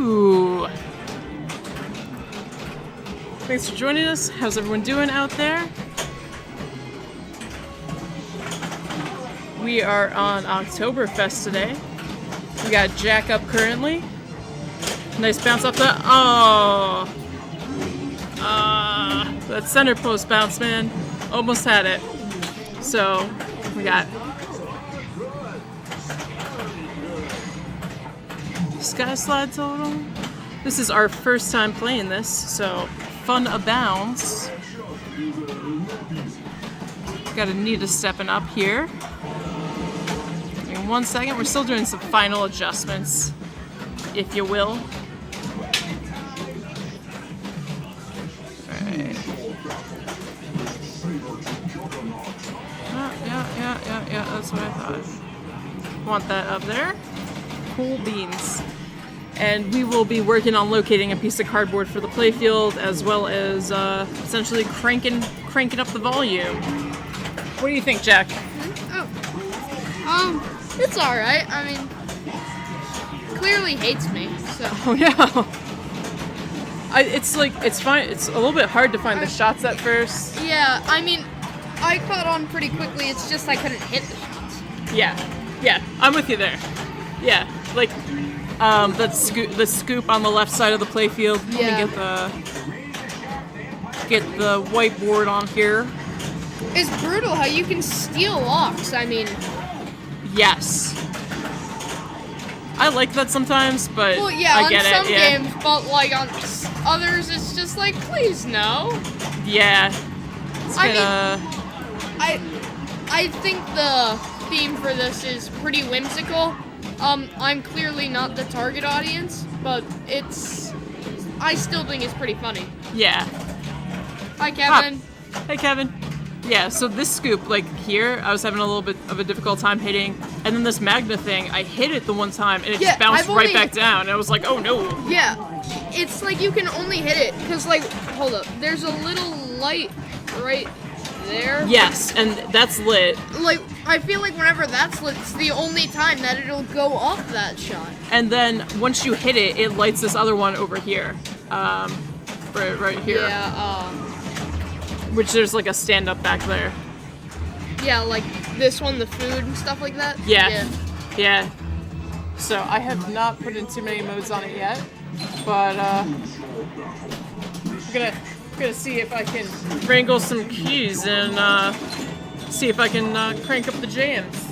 Ooh. Thanks for joining us. How's everyone doing out there? We are on Oktoberfest today. We got Jack up currently. Nice bounce off the... Oh! That center post bounce, man. Almost had it. So, we got... Sky Slide total. This is our first time playing this, so fun abounds. Got Anita stepping up here. In 1 second, we're still doing some final adjustments, if you will. Alright. Yeah, that's what I thought. Want that up there. Cool beans. And we will be working on locating a piece of cardboard for the playfield, as well as essentially cranking up the volume. What do you think, Jack? It's alright. I mean, clearly hates me, so. Oh no. It's fine. It's a little bit hard to find the shots at first. Yeah, I mean, I caught on pretty quickly. It's just I couldn't hit the shots. Yeah, I'm with you there. Yeah, like the scoop on the left side of the playfield. Yeah. Let me get the whiteboard on here. It's brutal how you can steal locks. I mean, yes. I like that sometimes, but well, yeah, I get on some it. Yeah. games, but like on others, it's just like, please no. Yeah. It's I think the theme for this is pretty whimsical. I'm clearly not the target audience, but I still think it's pretty funny. Yeah. Hi, Kevin. Hey, Kevin. Yeah, so this scoop, like here, I was having a little bit of a difficult time hitting, and then this Magna thing, I hit it the one time, and it just bounced right back down, and I was like, oh no. Yeah, it's like you can only hit it, because like, hold up, there's a little light right there. Yes, and that's lit. Like, I feel like whenever that's lit, it's the only time that it'll go off that shot. And then once you hit it, it lights this other one over here. Right here. Yeah, which there's like a stand-up back there. Yeah, like this one, the food and stuff like that? Yeah. So I have not put in too many modes on it yet, but I'm gonna see if I can wrangle some keys and see if I can crank up the jams.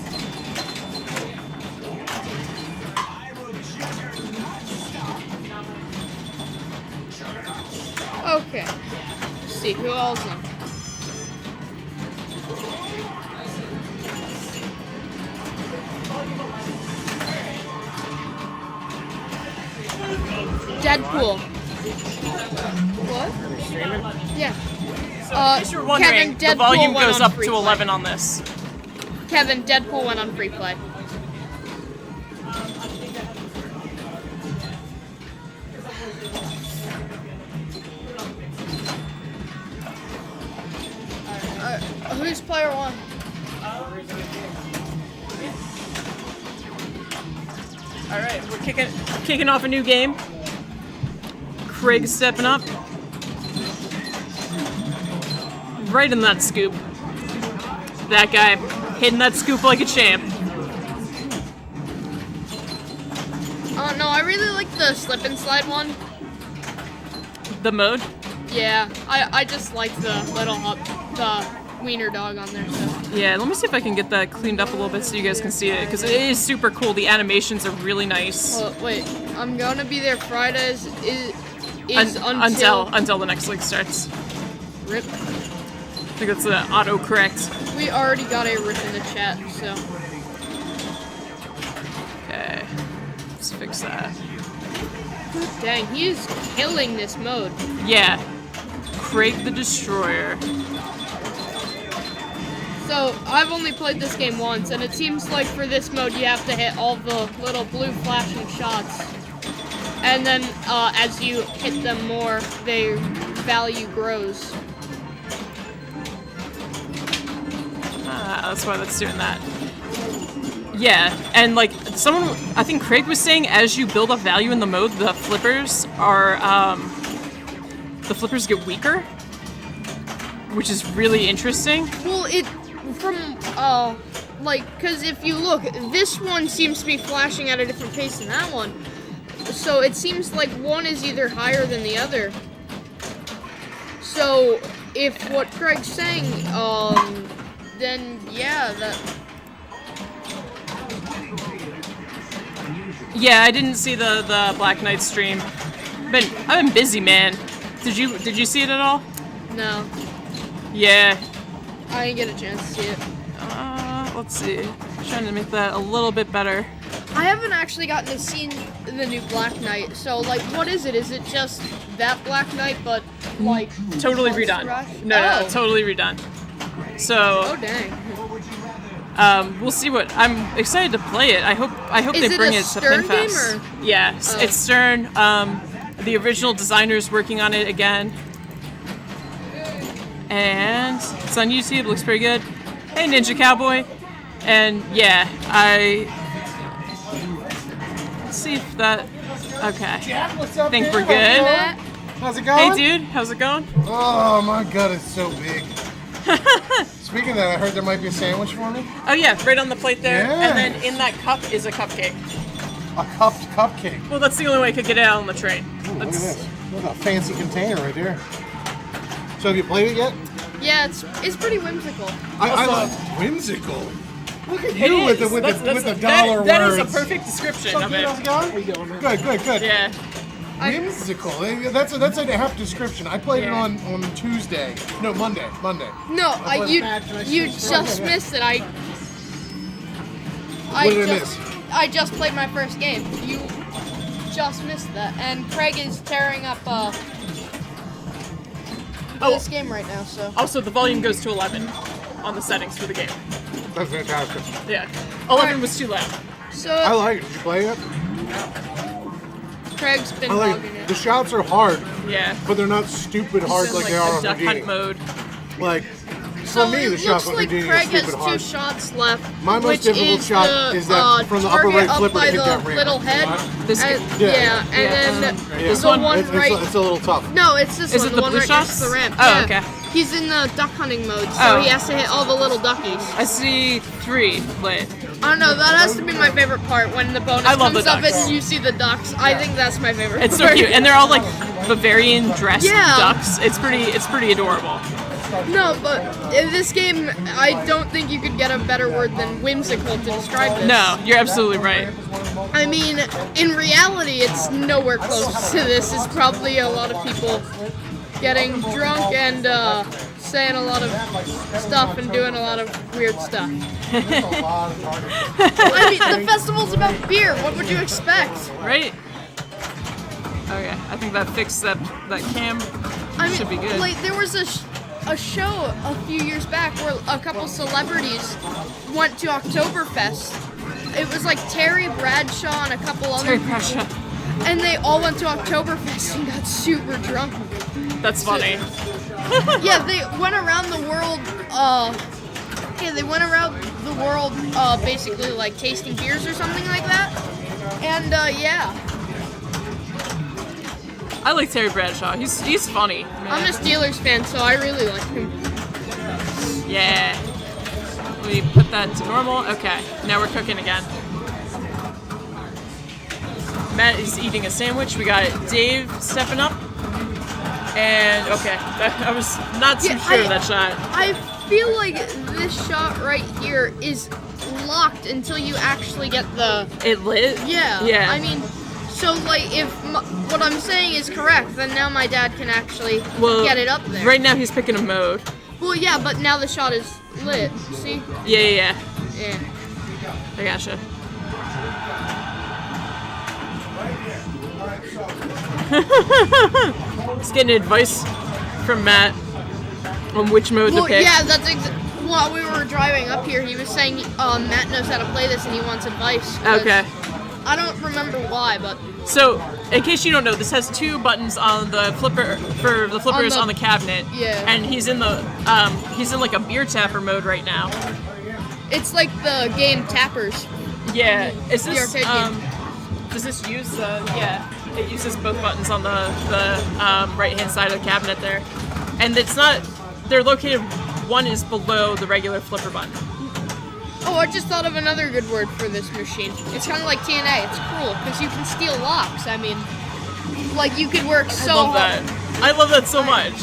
Okay. Let's see who else in. Deadpool. What? Yeah. If you're wondering, Kevin, the volume went goes on up free to play. 11 on this. Kevin, Deadpool went on free play. Who's player one? All right, we're kicking off a new game. Craig's stepping up. Right in that scoop. That guy hitting that scoop like a champ. Oh no, I really like the slip and slide one. The mode? Yeah, I just like the little the wiener dog on there. So. Yeah, let me see if I can get that cleaned up a little bit so you guys can see it, because it is super cool. The animations are really nice. Wait, I'm gonna be there Fridays. Until the next league starts. Rip. I think that's the autocorrect. We already got a rip in the chat, so. Okay, let's fix that. Dang, he is killing this mode. Yeah, Craig the Destroyer. So, I've only played this game once, and it seems like for this mode you have to hit all the little blue flashing shots. And then, as you hit them more, their value grows. That's why that's doing that. Yeah, and like someone, I think Craig was saying, as you build up value in the mode, the flippers get weaker, which is really interesting. Well, because if you look, this one seems to be flashing at a different pace than that one. So it seems like one is either higher than the other. So if what Craig's saying, then yeah, Yeah, I didn't see the Black Knight stream. I've been busy, man. Did you see it at all? No, Yeah. I didn't get a chance to see it. Let's see. Trying to make that a little bit better. I haven't actually gotten to see the new Black Knight. So like, what is it? Is it just that Black Knight, but like Totally Monster redone. Rush? No, Oh. totally redone. Oh So dang. we'll see what. I'm excited to play it. I hope Is they it bring a it to Stern game, Pinfest. or? Yeah, Oh. it's Stern. The original designer's working on it again. And it's on YouTube, looks pretty good. Hey, Ninja Cowboy. And yeah, let's see if that, okay. Jack, what's up, Think dude? we're good. How's it Hey going? dude, how's it going? Oh my god, it's so big. Speaking of that, I heard there might be a sandwich for me. Oh yeah, right on the plate there. Yeah. And then in that cup is a cupcake. A cupped cupcake. Well, that's the only way I could get it out on the train. Ooh, look at That's, this. Look at a fancy container right there. So have you played it yet? Yeah, it's pretty whimsical. I love whimsical. Look at it you with is. the That's- dollar that words. is a perfect description So of good, it. how's it going? Good. Yeah. Whimsical. That's a half description. I played it Yeah. on Tuesday. No, Monday. No, was you mad 'cause I you see- just missed it. What did I miss? I just played my first game. You just missed that, and Craig is tearing up this game right now. So Also, the volume goes to 11 on the settings for the game. That's fantastic. Yeah. 11 was too loud. I so like it. Did you play it? Craig's been I like logging it. it. The shots are hard, Yeah. but they're not stupid hard It's in, like they are a on duck Houdini. hunt mode. Like, So for me, it the shots looks on like Houdini are Craig has stupid 2 hard. shots left. My most which difficult is shot the, is that from the upper target right up flipper to by hit the that ramp. little head. This- and, Yeah. yeah, and Yeah, then Yeah. This the one? one It's right. a little tough. No, it's this Is one. it The the one blue right next to shots? the ramp. Oh, Yeah. okay. He's in the duck hunting mode, so Oh. he has to hit all the little duckies. I see 3 lit. I don't know, that has to be my favorite part when the bonus I love comes the up ducks. and you see the ducks. I think that's my favorite It's so part. cute, and they're all like Bavarian dressed Yeah. ducks. It's pretty adorable. No, but in this game, I don't think you could get a better word than whimsical to describe this. No, you're absolutely right. I mean, in reality, it's nowhere close to this. It's probably a lot of people getting drunk and saying a lot of stuff and doing a lot of weird stuff. I mean, the festival's about beer. What would you expect? Right? Okay, I think that fixed that cam. I mean, Should be good. like there was a show a few years back where a couple celebrities went to Oktoberfest. It was like Terry Bradshaw and a couple other Terry people, Bradshaw. and they all went to Oktoberfest and got super drunk. That's funny. Yeah, they went around the world. Basically like tasting beers or something like that. And yeah, I like Terry Bradshaw. He's funny. I'm a Steelers fan, so I really like him. Yeah. Let me put that to normal. Okay, now we're cooking again. Matt is eating a sandwich. We got Dave stepping up. And okay, I was not too Yeah, sure of that shot. I feel like this shot right here is locked until you actually get the. It lit? Yeah. Yeah. I mean, so like if what I'm saying is correct, then now my dad can actually get it up there. Right now he's picking a mode. Well, yeah, but now the shot is lit. See? Yeah. Yeah. I gotcha. Just getting advice from Matt on which mode Well, to pick. yeah, that's while we were driving up here, he was saying Matt knows how to play this and he wants advice. 'cause Okay. I don't remember why, but So, in case you don't know, this has 2 buttons on the flipper for the flippers on the cabinet. Yeah. And he's in like a beer tapper mode right now. it's like the game Tappers Yeah. Is The this arcade game. does this use yeah, it uses both buttons on the right hand side of the cabinet there. And it's not they're located one is below the regular flipper button. Oh, I just thought of another good word for this machine. It's kind of like TNA. It's cruel because you can steal locks. I mean, like you could work so I love hard. that. I love that so much.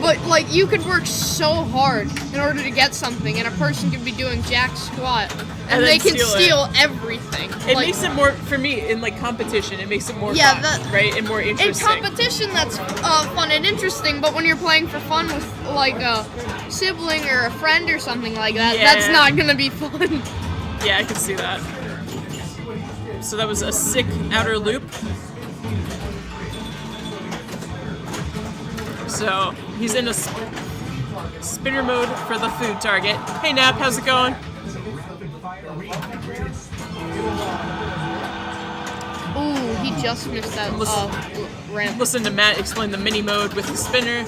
But like you could work so hard in order to get something, and a person could be doing jack squat, and then they can steal it. steal everything. It Like, makes it more for me in like competition. It makes it more Yeah, fun, that- right, and more in interesting. competition, that's fun and interesting. But when you're playing for fun with like a sibling or a friend or something like that, that's Yeah. not gonna be fun. Yeah, I can see that. So that was a sick outer loop. So he's in a spinner mode for the food target. Hey Nap, how's it going? Ooh, he just missed that ramp. Listen to Matt explain the mini mode with the spinner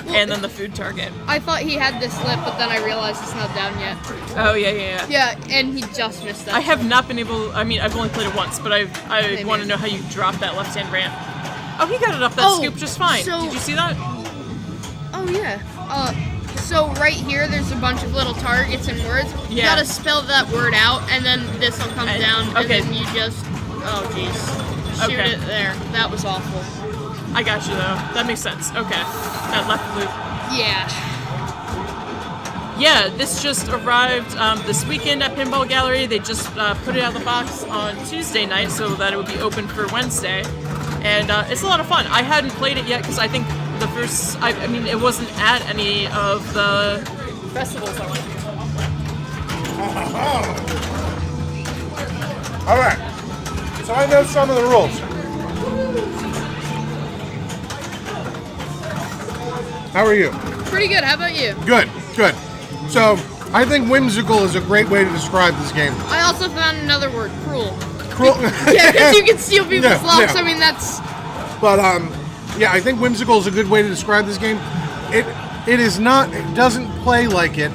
and then the food target. I thought he had this lit, but then I realized it's not down yet. Oh yeah. Yeah, and he just missed that. I have not been able. I mean, I've only played it once, but I Same want to here. know how you drop that left-hand ramp. Oh, he got it up that Oh, scoop just fine. so- Did you see that? Oh yeah. So right here, there's a bunch of little targets and words. You Yeah. gotta spell that word out, and then this will come And- down, okay. and then you just, oh jeez, shoot Okay. it there. That was awful. I got you though. That makes sense. Okay, that left loop. Yeah. Yeah, this just arrived this weekend at Pinball Gallery. They just put it out of the box on Tuesday night so that it would be open for Wednesday. And it's a lot of fun. I hadn't played it yet because I think the first, I mean, it wasn't at any of the festivals I went to. All right. So I know some of the rules. How are you? Pretty good. How about you? Good. So I think whimsical is a great way to describe this game. I also found another word, cruel. Cruel. Yeah, because you can steal people's Yeah, locks. yeah. I mean, that's. But yeah, I think whimsical is a good way to describe this game. It is not. It doesn't play like it,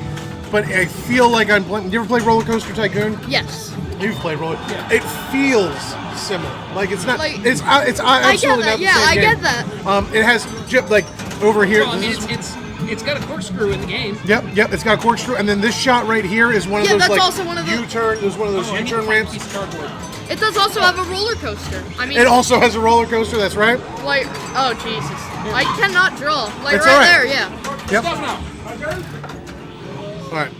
but I feel like I'm playing. You ever play Roller Coaster Tycoon? Yes. You've played Roller. It feels similar. Like it's not. Like- it's I get absolutely that. not the Yeah, same I game. get that. It has like over here. Well, I mean, this is- it's got a corkscrew in the game. Yep. It's got a corkscrew, and then this shot right here is one of Yeah, those that's like also one of the- U-turn. There's one of those Oh, I need to U-turn find a ramps. piece of cardboard. It does also have a roller coaster. I mean, It also has a roller coaster. That's right. like, oh Jesus, I cannot draw. Like It's right all right. there, yeah. Yep. Stop now. All right.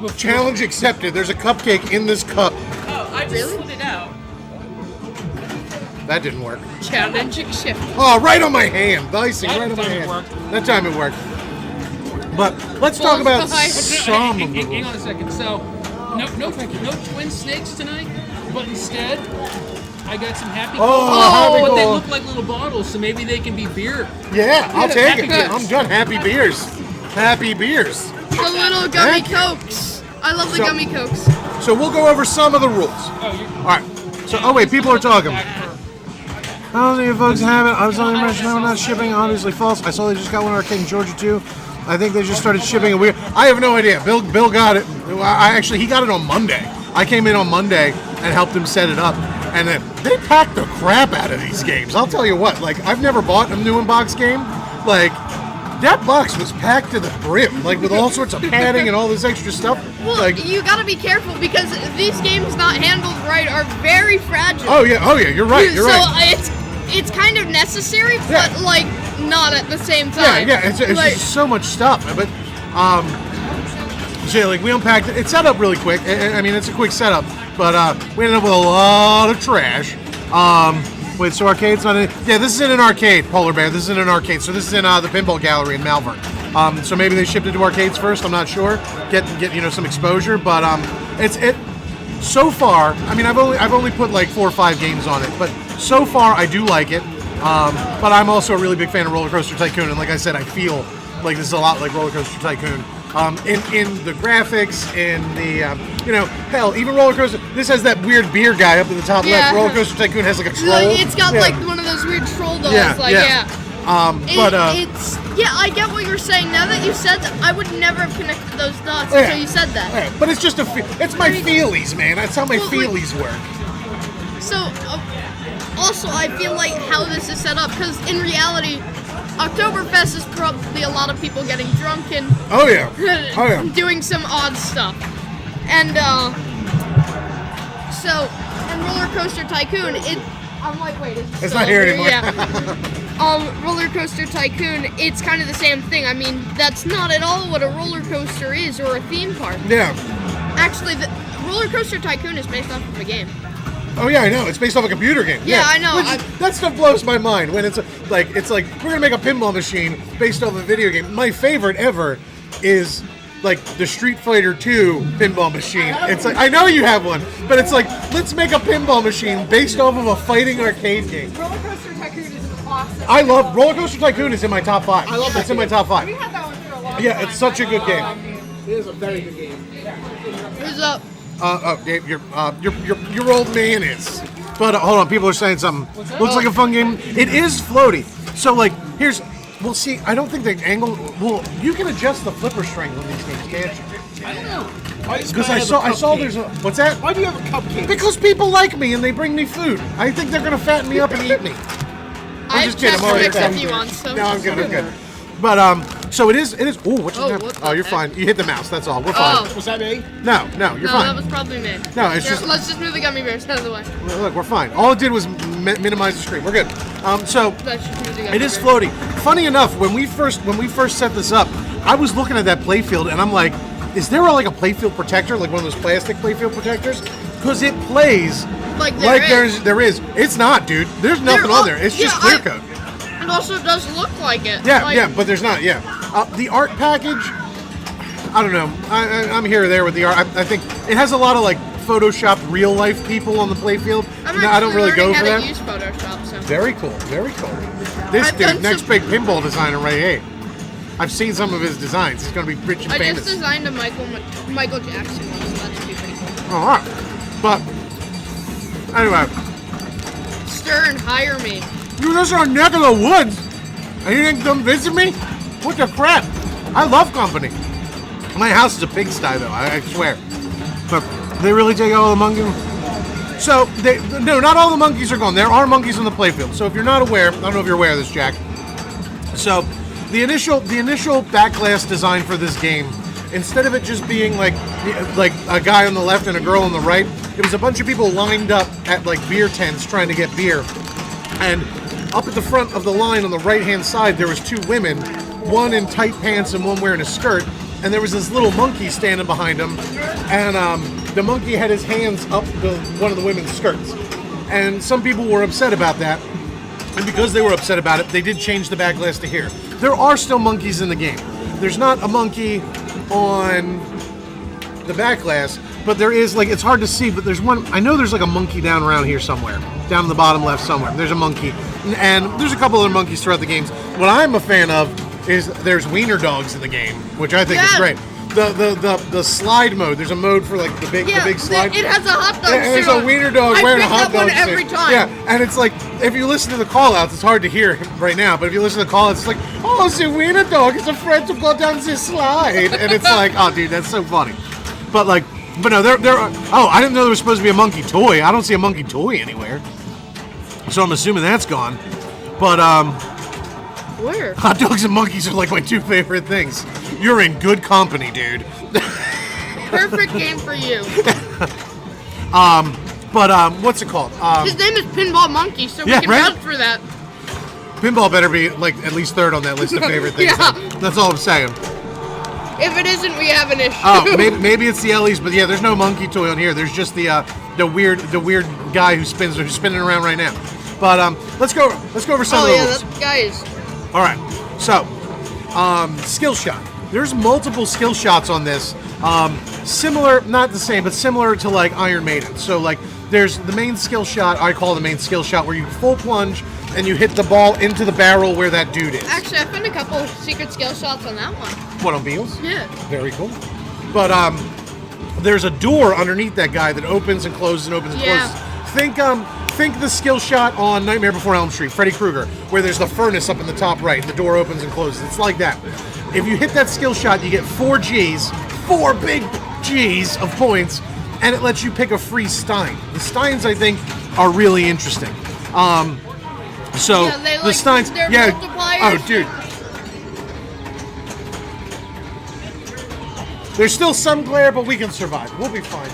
But Challenge accepted. There's a cupcake in this cup. Oh, I just Really? slid it out. That didn't work. Challenge shift. Oh, right on my hand. The icing That right on my time it hand. worked. That time it worked. But let's talk about Bullseye. some of the hang rules. on a second. So, no twin snakes tonight, but instead, I got some happy. Oh, but they cool. look like little bottles, so maybe they can be beer. Yeah, I'll take Happy it. beers. I'm done. Happy beers. Happy beers. The little gummy Thank you. cokes. I love the So- gummy cokes. So we'll go over some of the rules. Oh, you're. All right. So, oh wait, people are talking. Back for- How do you folks have it? I was on the impression they were not shipping. Obviously false. I saw they just got one arcade in Georgia too. I think they just started shipping a weird. I have no idea. Bill got it. He got it on Monday. I came in on Monday and helped him set it up, and then they packed the crap out of these games. I'll tell you what. Like I've never bought a new in-box game. Like that box was packed to the brim, like with all sorts of padding and all this extra stuff. Well, Like you gotta be careful because these games not handled right are very fragile. oh yeah, you're right. You're so right. it's kind of necessary, but Yeah. like not at the same Yeah, time. yeah, it's like, just so much stuff. But, so like we unpacked it. It's set up really quick. I mean, it's a quick setup, but we ended up with a lot of trash. Wait, so arcade's not in? Yeah, this is in an arcade, Polar Bear. This is in an arcade. So this is in the Pinball Gallery in Malvern. So maybe they shipped it to arcades first. I'm not sure. Get some exposure, but it. So far, I mean, I've only put like 4 or 5 games on it, but so far I do like it. But I'm also a really big fan of Roller Coaster Tycoon, and like I said, I feel like this is a lot like Roller Coaster Tycoon. In the graphics, in the hell, even Roller Coaster. This has that weird beer guy up in the top Yeah. left. Roller Coaster Tycoon has like a troll. like, it's got Yeah. like one of those weird troll dolls. Yeah, like yeah. yeah. But It's Yeah, I get what you're saying. Now that you said that, I would never have connected those dots Yeah. until you said that. Yeah, but it's just it's my feelies, man. That's how my Well, like- feelies work. So, also, I feel like how this is set up, because in reality, Oktoberfest is probably a lot of people getting drunk and Oh yeah. Oh yeah. doing some odd stuff. And, and Roller Coaster Tycoon, I'm like, wait, is it It's still not here over? anymore. Yeah. Roller Coaster Tycoon, it's kind of the same thing. I mean, that's not at all what a roller coaster is or a theme park. Yeah. Actually, the Roller Coaster Tycoon is based off of a game. Oh yeah, I know. It's based off a computer game. Yeah, I know. That stuff blows my mind when it's like we're gonna make a pinball machine based off a video game. My favorite ever is like the Street Fighter 2 pinball machine. It's like I know you have one, but it's like let's make a pinball machine based off of a fighting arcade game. Roller Coaster Tycoon is awesome. I love Roller Coaster Tycoon. Is in my top 5. I love that It's in my game. top 5. We had that one for a long time. Yeah, it's such a good game. It is a very good game. Who's up? Dave, your old man is. But hold on, people are saying something. Looks like a fun game. It is floaty. So like, we'll see. I don't think the angle. Well, you can adjust the flipper strength on these games, can't you? I don't know. Because I saw there's a what's that? Why do you have a cupcake? Because people like me and they bring me food. I think they're gonna fatten me up and eat me. I'm just kidding. I'm already accept fat. you on, so No, I'm good. I'm good. But so it is. Oh, what just Oh, happened? what the Oh, you're heck? fine. You hit the mouse. That's all. We're fine. Oh. Was that me? No, you're No, fine. that was probably me. No, it's Here, just. let's just move the gummy bears out of the way. Look, we're fine. All it did was minimize the screen. We're good. So Let's just move the gummy it is bears. floaty. Funny enough, when we first set this up, I was looking at that playfield and I'm like, is there like a playfield protector, like one of those plastic playfield protectors? Because it plays Like there is. It's not, dude. There's nothing on there. It's just clear coat. It also does look like it. Yeah, Like, yeah, but there's not. Yeah, the art package. I don't know. I'm here or there with the art. I think it has a lot of like Photoshopped real life people on the playfield. I'm No, I don't really go learning for how that. to use Photoshop, so. Very cool, very cool. This I've dude, done next some- big pinball designer right here. I've seen some of his designs. He's gonna be rich and I famous. just designed a Michael Jackson one, so that should be pretty cool. All right, but anyway, Stir and hire me. you guys are neck of the woods, and you didn't come visit me? What the crap? I love company. My house is a pigsty, though. I swear. But they really take all the monkeys. So no, not all the monkeys are gone. There are monkeys on the playfield. So if you're not aware, I don't know if you're aware of this, Jack. So the initial back glass design for this game, instead of it just being like a guy on the left and a girl on the right, it was a bunch of people lined up at like beer tents trying to get beer. And up at the front of the line on the right-hand side, there was 2 women, one in tight pants and one wearing a skirt. And there was this little monkey standing behind him, and the monkey had his hands up one of the women's skirts. And some people were upset about that, and because they were upset about it, they did change the back glass to here. There are still monkeys in the game. There's not a monkey on the back glass, but there is, like, it's hard to see, but there's one. I know there's like a monkey down around here somewhere, down in the bottom left somewhere. There's a monkey, and there's a couple other monkeys throughout the games. What I'm a fan of is there's wiener dogs in the game, which I think is Yeah. great. The slide mode. There's a mode for like the big slide. It has a hot dog And there's suit a on. wiener dog I wearing a pick hot that one dog suit. every time. Yeah, and it's like if you listen to the call outs, it's hard to hear right now. But if you listen to the call outs, it's like, oh, the wiener dog is afraid to go down this slide, and it's like, oh, dude, that's so funny. But no, there are. Oh, I didn't know there was supposed to be a monkey toy. I don't see a monkey toy anywhere, so I'm assuming that's gone. But Where? hot dogs and monkeys are like my 2 favorite things. You're in good company, dude. Perfect game for you. But what's it called? His name is Pinball Monkey, so Yeah, we can right? vouch for that. Pinball better be like at least 3rd on that list of favorite things. Yeah. then. That's all I'm saying. If it isn't, we have an issue. Oh, maybe it's the Ellie's, but yeah, there's no monkey toy on here. There's just the weird guy who's spinning around right now. But let's go over some Oh of the yeah, rules. that guys. All right, so skill shot. There's multiple skill shots on this. Similar, not the same, but similar to like Iron Maiden. So like, there's the main skill shot. I call the main skill shot where you full plunge and you hit the ball into the barrel where that dude is. Actually, I found a couple of secret skill shots on that one. What, on Beals? Yeah. Very cool. But there's a door underneath that guy that opens and closes and opens and Yeah. closes. think the skill shot on Nightmare Before Elm Street, Freddy Krueger, where there's the furnace up in the top right, and the door opens and closes. It's like that. If you hit that skill shot, you get 4 Gs, 4 big Gs of points, and it lets you pick a free Stein. The Steins, I think, are really interesting. So Yeah, they, the like, Steins, they're yeah. multipliers. Oh, dude. There's still some glare, but we can survive. We'll be fine.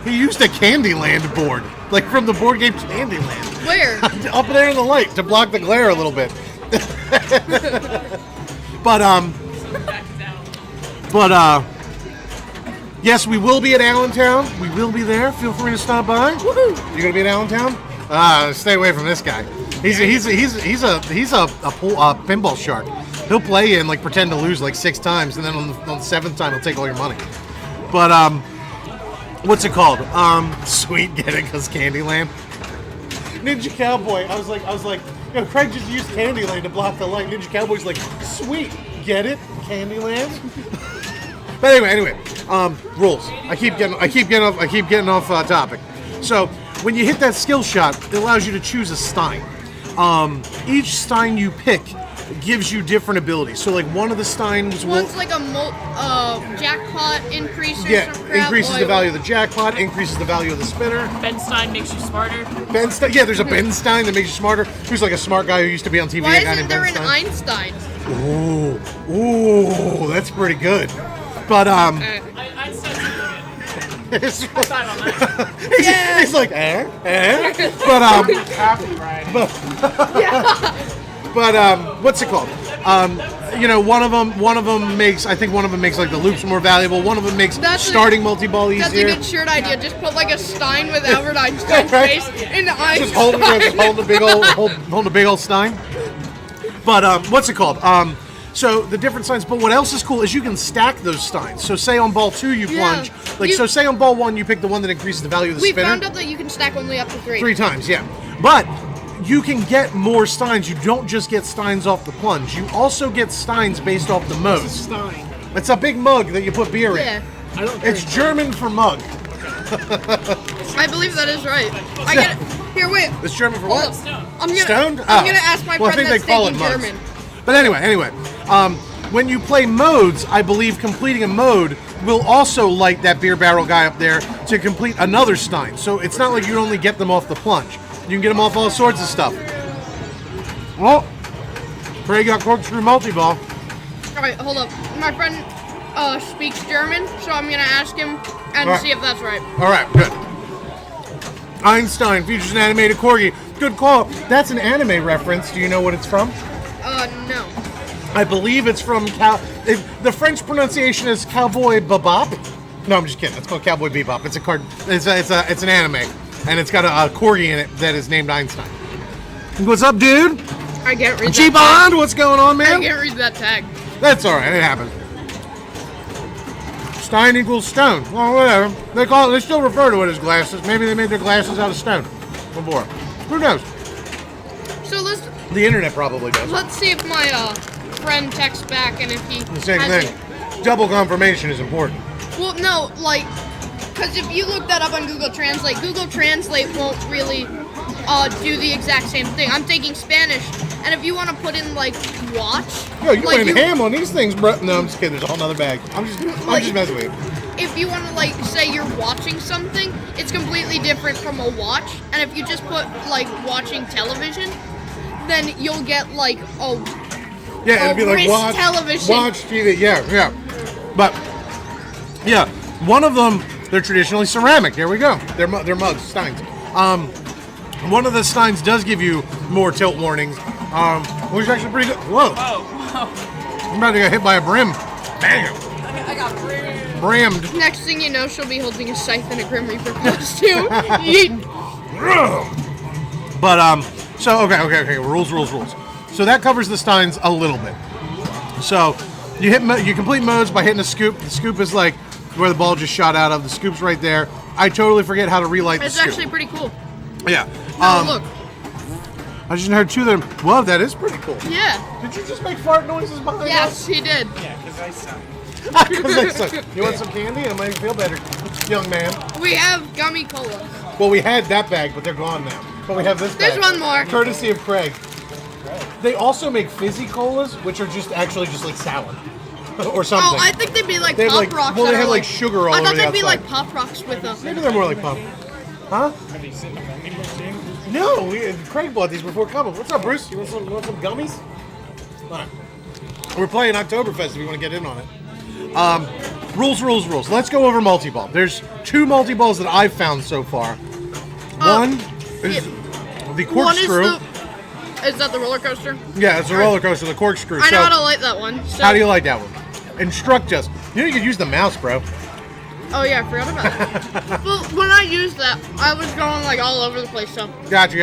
He used a Candyland board, like from the board game Candyland. Where? Up there in the light to block the glare a little bit. But yes, we will be at Allentown. We will be there. Feel free to stop by. Woohoo! You gonna be at Allentown? Stay away from this guy. He's a pinball shark. He'll play you and like pretend to lose like 6 times, and then on the 7th time he'll take all your money. But what's it called? Sweet, get it? Cause Candyland. Ninja Cowboy. I was like, you know, Craig just used Candyland to block the light. Ninja Cowboy's like, sweet, get it? Candyland. But anyway, rules. I keep getting off topic. So when you hit that skill shot, it allows you to choose a Stein. Each Stein you pick gives you different abilities. So like one of the Steins will... One's like a jackpot increaser. Yeah, some crap. increases the value of the jackpot, increases the value of the spinner. Ben Stein makes you smarter. Ben Stein, yeah, there's a Ben Stein that makes you smarter. Who's like a smart guy who used to be on TV. Why a guy isn't named there Ben an Stein. Einstein? Ooh, that's pretty good. But Einstein's it's- thought on that. he's like but what's it called? You know, one of them makes like the loops more valuable. One of them makes starting multi-ball That's a easier. good shirt idea. Just put like a Stein with Albert Einstein's Right. face in the Einstein. Just holding a big old Stein. But what's it called? So the different Steins. But what else is cool is you can stack those Steins. So say on ball 2 you plunge. So say on ball 1 you pick the one that increases the value of the We spinner. found out that you can stack only up to 3. 3 times, yeah. But you can get more Steins. You don't just get Steins off the plunge. You also get Steins based off the modes. Stein. It's a big mug that you put beer in. Yeah, I don't. It's German for mug. I believe that is right. I get it. Here, wait. It's German for Hold what? up. I'm gonna. Stoned? I'm Oh. gonna ask my Well, I friend think that's they call it taking mugs. German. But anyway, when you play modes, I believe completing a mode will also light that beer barrel guy up there to complete another Stein. So it's not like you only get them off the plunge. You can get them off all sorts of stuff. Well, Craig got Corkscrew multi-ball. All right, hold up. My friend speaks German, so I'm gonna ask him and All right. see if that's right. All right, good. Einstein features an animated corgi. Good call. That's an anime reference. Do you know what it's from? No. I believe it's from the French pronunciation is Cowboy Bebop. No, I'm just kidding. It's called Cowboy Bebop. It's a card. It's an anime, and it's got a corgi in it that is named Einstein. What's up, dude? I can't read G that Bond, what's going on, tag. I man? can't read that tag. That's all right. It happens. Stein equals stone. Well, whatever. They still refer to it as glasses. Maybe they made their glasses out of stone before. Who knows? So The internet probably does. let's see if my friend texts back and if he The same has thing. Double confirmation is important. Well, no, like, because if you look that up on Google Translate won't really do the exact same thing. I'm taking Spanish, and if you want to put in like watch, Yo, you like, went ham on these things, bro. No, I'm just kidding. There's a whole nother bag. I'm just messing with you. if you want to like say you're watching something, it's completely different from a watch. And if you just put like watching television, then you'll get like Yeah, it'd be like wrist watch television. Watch TV. Yeah. But yeah, one of them, they're traditionally ceramic. There we go. They're mugs, Steins. One of the Steins does give you more tilt warnings, which is actually pretty good. Whoa! I'm about to get hit by a brim. Bam! I got Brammed. Next thing you know, she'll be holding a scythe and a Grim Reaper costume. Yeet. But so okay. Rules. So that covers the Steins a little bit. So you complete modes by hitting a scoop. The scoop is like where the ball just shot out of. The scoop's right there. I totally forget how to relight the It's scoop. actually pretty cool. Yeah. No, look. I just heard 2 of them. Whoa, that is pretty cool. Yeah. Did you just make fart noises behind Yes, he did. Yeah, because I suck. us? You want some candy? It'll make you feel better, young man. We have gummy cola. Well, we had that bag, but they're gone now. But we have this bag. There's one more. Courtesy of Craig. They also make fizzy colas, which are just actually just like sour. Or something. Oh, I think they'd be like They have, Pop like- Rocks. well, they that have, are like, sugar all I thought over the they'd be outside. like Pop Rocks with a. Maybe they're more like pump. Huh? Have you seen the vending machine? No, Craig bought these before coming. What's up, Bruce? You want some gummies? All right. We're playing Oktoberfest if you want to get in on it. Rules. Let's go over multi-ball. There's 2 multi-balls that I've found so far. One is the One is corkscrew. Is that the roller coaster? Yeah, it's a roller coaster, the corkscrew. I know So, how to light that one. So, how do you like that one? Instruct us. You know you could use the mouse, bro. Oh yeah, I forgot about that. Well, when I used that, I was going like all over the place. So, Gotcha.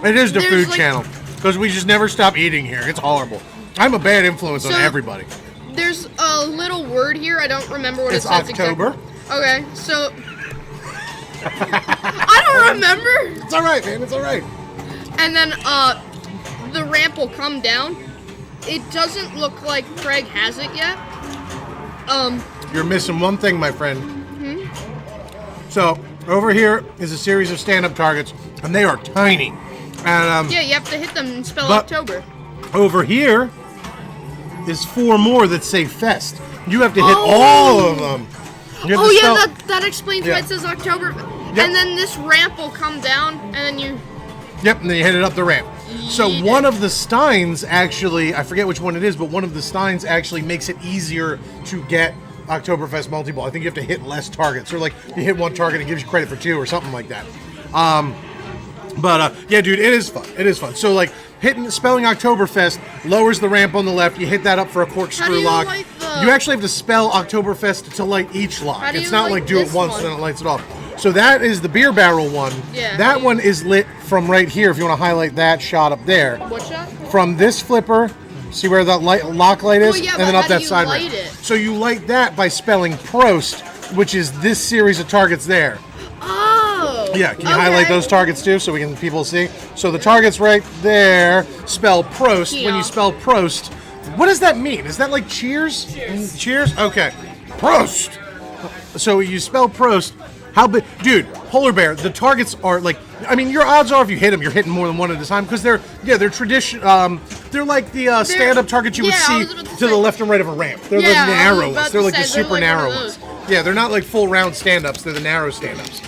It is the There's, food like- channel. Because we just never stop eating here. It's horrible. I'm a bad influence on So- everybody. there's a little word here. I don't remember what It's it says October. exactly. Okay, so I don't remember. It's all right, man. It's all right. And then the ramp will come down. It doesn't look like Craig has it yet. You're missing one thing, my friend. So, over here is a series of stand-up targets, and they are tiny. And Yeah, you have to hit them and spell But- October. over here is 4 more that say Fest. You have to hit all of them. You have Oh to yeah, spell- that explains Yeah. why it says October. Yep. And then this ramp will come down, and then you. Yep, and then you hit it up the ramp. So Yeet. one of the Steins actually, I forget which one it is, but one of the Steins actually makes it easier to get Oktoberfest multi-ball. I think you have to hit less targets, or like you hit 1 target and it gives you credit for 2 or something like that. But yeah, dude, it is fun. It is fun. So like spelling Oktoberfest lowers the ramp on the left. You hit that up for a How corkscrew do you lock. light the- You actually have to spell Oktoberfest to light each lock. How do It's you not light like do it this once one? and then it lights it off. So that is the beer barrel one. Yeah. That one is lit from right here. If you want to highlight that shot up there, What shot? from this flipper, see where that lock light is, Well, yeah, and but then how up do that you side light ramp. it? So you light that by spelling Prost, which is this series of targets there. Oh. Yeah, can you highlight those targets too so people see? So the targets right there spell Prost. When Yeah. you spell Prost, what does that mean? Is that like cheers? Cheers? Okay. Prost. So you spell Prost. How big? Dude, Polar Bear, the targets are like, I mean, your odds are if you hit them, you're hitting more than one at a time because they're tradition. They're like the stand-up targets you would yeah, I see was about to to the say- left and right of a ramp. They're Yeah, the I was narrow about ones. to They're like say, the they're super like narrow one of ones. those. Yeah, they're not like full round stand-ups. They're the narrow stand-ups.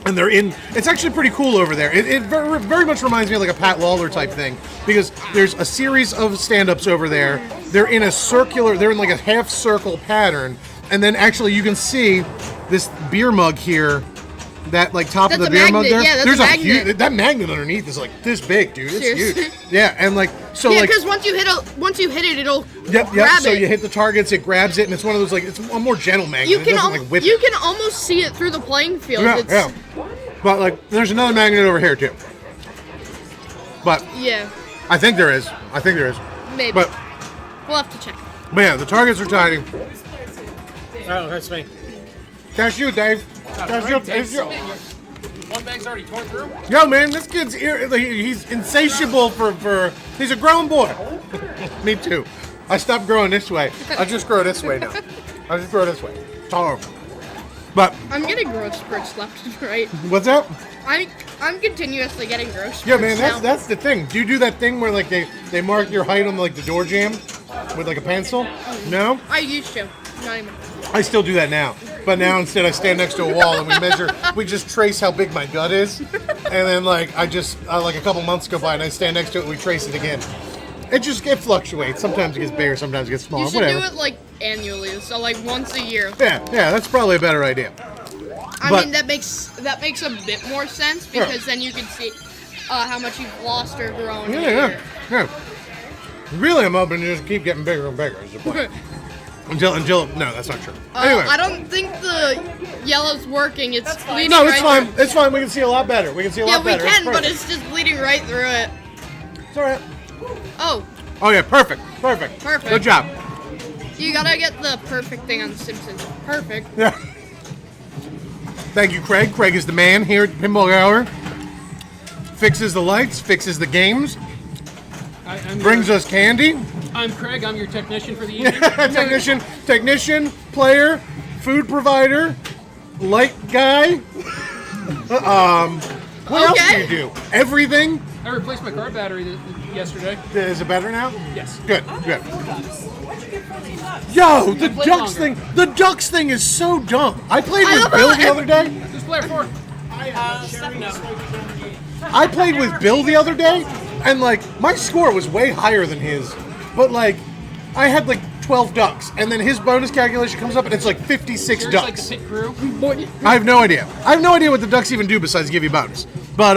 And they're in. It's actually pretty cool over there. It very, very much reminds me of like a Pat Lawler type thing because there's a series of stand-ups over there. They're in a circular. They're in like a half circle pattern, and then actually you can see this beer mug here. That like top of That's the a beer mug magnet, there. yeah, that's There's a a magnet. huge that magnet underneath is like this big, dude. It's Seriously? huge. Yeah, and like so Yeah, like because once you hit it, it'll yep. grab So it. you hit the targets, it grabs it, and it's one of those like it's a more gentle magnet. You It can doesn't al- like whip you it. can almost see it through the playing field. Yeah, It's, yeah. But like, there's another magnet over here too. But yeah, I think there is. maybe. But We'll have to check. yeah, the targets are tiny. Oh, that's me. That's you, Dave. That's you. That's It's you. One bag's already torn through. Yo, man, this kid's he's insatiable for. He's a grown boy. Me too. I stopped growing this way. I just grow this way now. I just grow this way. It's horrible. But I'm getting growth spurts left and right. what's that? I'm continuously getting growth spurts. Yeah, man, now. that's the thing. Do you do that thing where like they mark your height on like the door jamb with like a pencil? No, I used to. Not anymore. I still do that now. But now instead I stand next to a wall and we measure. We just trace how big my gut is, and then like I just like a couple months go by and I stand next to it and we trace it again. It fluctuates. Sometimes it gets bigger, sometimes it gets smaller. You should Whatever. do it like annually, so like once a year. Yeah, that's probably a better idea. I But- mean that makes a bit more sense because then you can see how much you've lost or grown. in a year. Yeah. Really, I'm hoping to just keep getting bigger and bigger. Is the plan. Until no, that's not true. Anyway, I don't think the yellow's working. It's bleeding. no, it's right fine. through- It's fine. We can see a lot better. We can see a Yeah, lot we better. can, but perfect. it's just bleeding right through it. It's all right. Oh, Oh yeah, perfect. Perfect. Good job. you gotta get the perfect thing on The Simpsons. Perfect. Yeah. Thank you, Craig. Craig is the man here at Pinball Hour. Fixes the lights, fixes the games, brings us candy. I'm Craig. I'm your technician for the evening. Technician, player, food provider, light guy. What else do Okay. you do? Everything? I replaced my car battery yesterday. Is it better now? Yes. Good, good. Yo, the play ducks longer. thing. The ducks thing is so dumb. I played with love Bill how the other day. Who's player 4? I played with Bill the other day, and like my score was way higher than his, but like I had like 12 ducks, and then his bonus calculation comes up, and it's like 56 Yours like the ducks. pit crew. I have no idea. I have no idea what the ducks even do besides give you bonus. But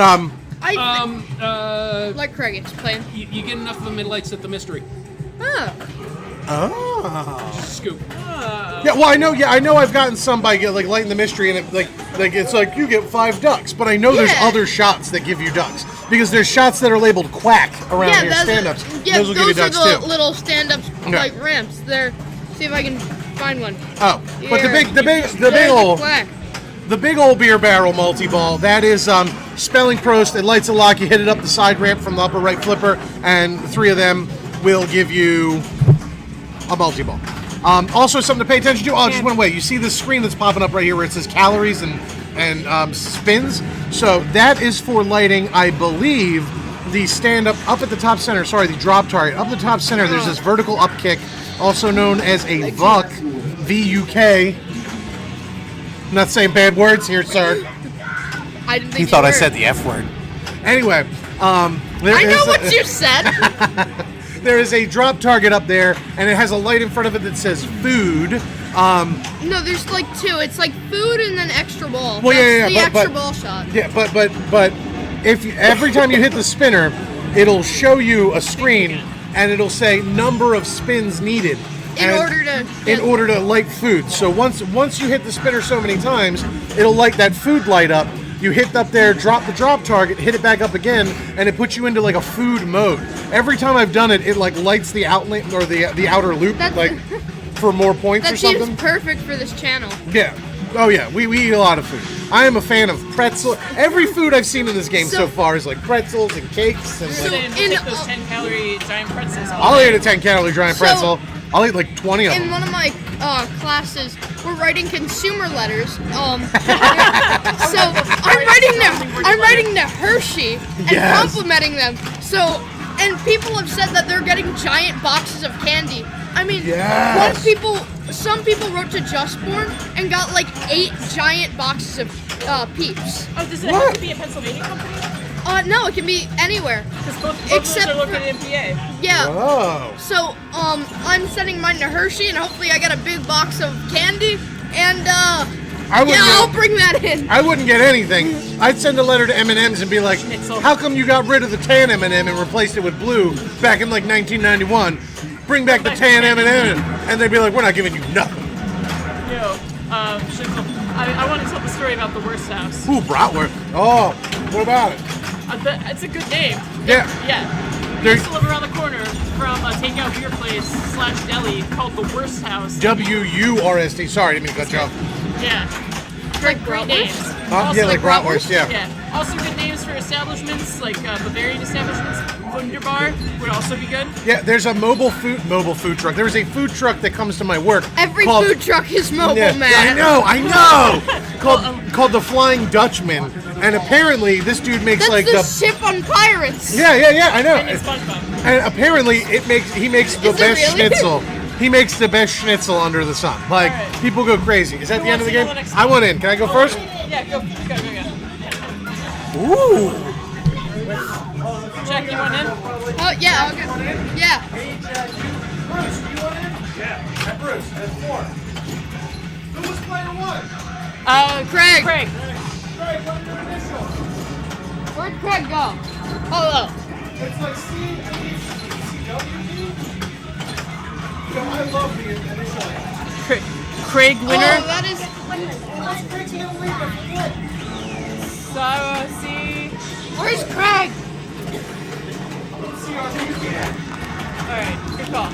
Like Craig explained. You get enough of them, it lights up the mystery. oh. Just a scoop. Yeah, well, I know. Yeah, I know. I've gotten some by like lighting the mystery, and it, like it's like you get 5 ducks. But I know there's Yeah. other shots that give you ducks because there's shots that are labeled quack around your stand-ups. Yeah, those will give you ducks are the too. little stand-ups Yeah. like ramps. There. See if I can find one. Oh, but the Here. big There's old a quack. the big old beer barrel multi-ball. That is spelling prost. It lights a lock. You hit it up the side ramp from the upper right flipper, and 3 of them will give you a multi-ball. Also, something to pay attention to. Oh, it just went away. You see this screen that's popping up right here where it says calories and spins. So that is for lighting, I believe, the stand-up up at the top center. Sorry, the drop target up at the top center. There's this vertical up kick, also known as a VUK, V-U-K. I'm not saying bad words here, sir. I didn't think He you thought I were. said the F word. Anyway, there I is know a- what you said. There is a drop target up there, and it has a light in front of it that says food. No, there's like 2. It's like food and then extra ball. Well, yeah, That's yeah, the but- extra ball shot. Yeah, but if you, every time you hit the spinner, it'll show you a screen, and it'll say number of spins needed In and- order to light food. So once you hit the spinner so many times, it'll light that food light up. You hit up there, drop the drop target, hit it back up again, and it puts you into like a food mode. Every time I've done it, it like lights the outlet or the outer loop, That's- like for more points That or seems something. perfect for this channel. Yeah. Oh yeah, we eat a lot of food. I am a fan of pretzel. Every food I've seen in this game so So- far is like pretzels and cakes and. So Like, Saying in- take those 10-calorie giant pretzels. I'll eat a 10-calorie giant So- pretzel. I'll eat like 20 of In them. one of my classes, we're writing consumer letters. So I'm writing to Hershey and Yes. complimenting them. So, and people have said that they're getting giant boxes of candy. I mean, Yes. some people wrote to Justborn and got like 8 giant boxes of Peeps. Oh, does it What? have to be a Pennsylvania company? No, it can be anywhere. Because both of Except those are for- located in PA. Yeah. Oh. So, I'm sending mine to Hershey, and hopefully I get a big box of candy. And I yeah, wouldn't. I'll bring that in. I wouldn't get anything. I'd send a letter to M&M's and be like, Schnitzel. "How come you got rid of the tan M&M and replaced it with blue back in like 1991? Bring back the tan M&M." And they'd be like, "We're not giving you nothing." Yo, Schnitzel, I want to tell the story about the worst house. Ooh, bratwurst. Oh, what about it? It's a good name. Yeah. Yeah. We There- used to live around the corner from a takeout beer place / deli called the Worst House. WURST. Sorry, I didn't mean to cut you off. Yeah. Great bratwurst? names. Yeah, like bratwurst. Yeah. Yeah. Also good names for establishments, like Bavarian establishments. Wunderbar would also be good. Yeah, there's a mobile food truck. There is a food truck that comes to my work. Every called- food truck is mobile, Yeah, man. I know. called the Flying Dutchman, and apparently this dude makes That's like the the. ship on pirates. Yeah, I know. And it's SpongeBob. And apparently he makes the Is it best really? schnitzel. He makes the best schnitzel under the sun. Like Alright. people go crazy. Is that Who the end of the wants game? to go next? I want in. Can I go first? Yeah, go. Ooh. Jack, you want in? Oh yeah, I'll go. Yeah. Who was player 1? Craig. Craig. Where'd Craig go? Oh, It's like CWD. Yo, I love the initial. Craig oh, winner. that is. So, see. Where's Craig? Alright, good call.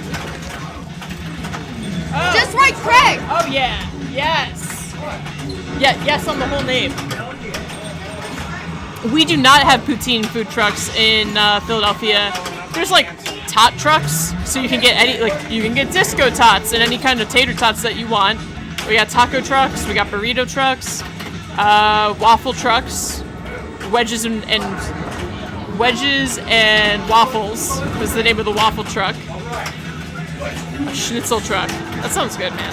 Oh. Just right, Craig. Oh yeah, yes. Yeah, yes on the whole name. We do not have poutine food trucks in Philadelphia. There's like tot trucks, so you can get you can get disco tots and any kind of tater tots that you want. We got taco trucks. We got burrito trucks. Waffle trucks. Wedges and waffles was the name of the waffle truck. Schnitzel truck. That sounds good, man.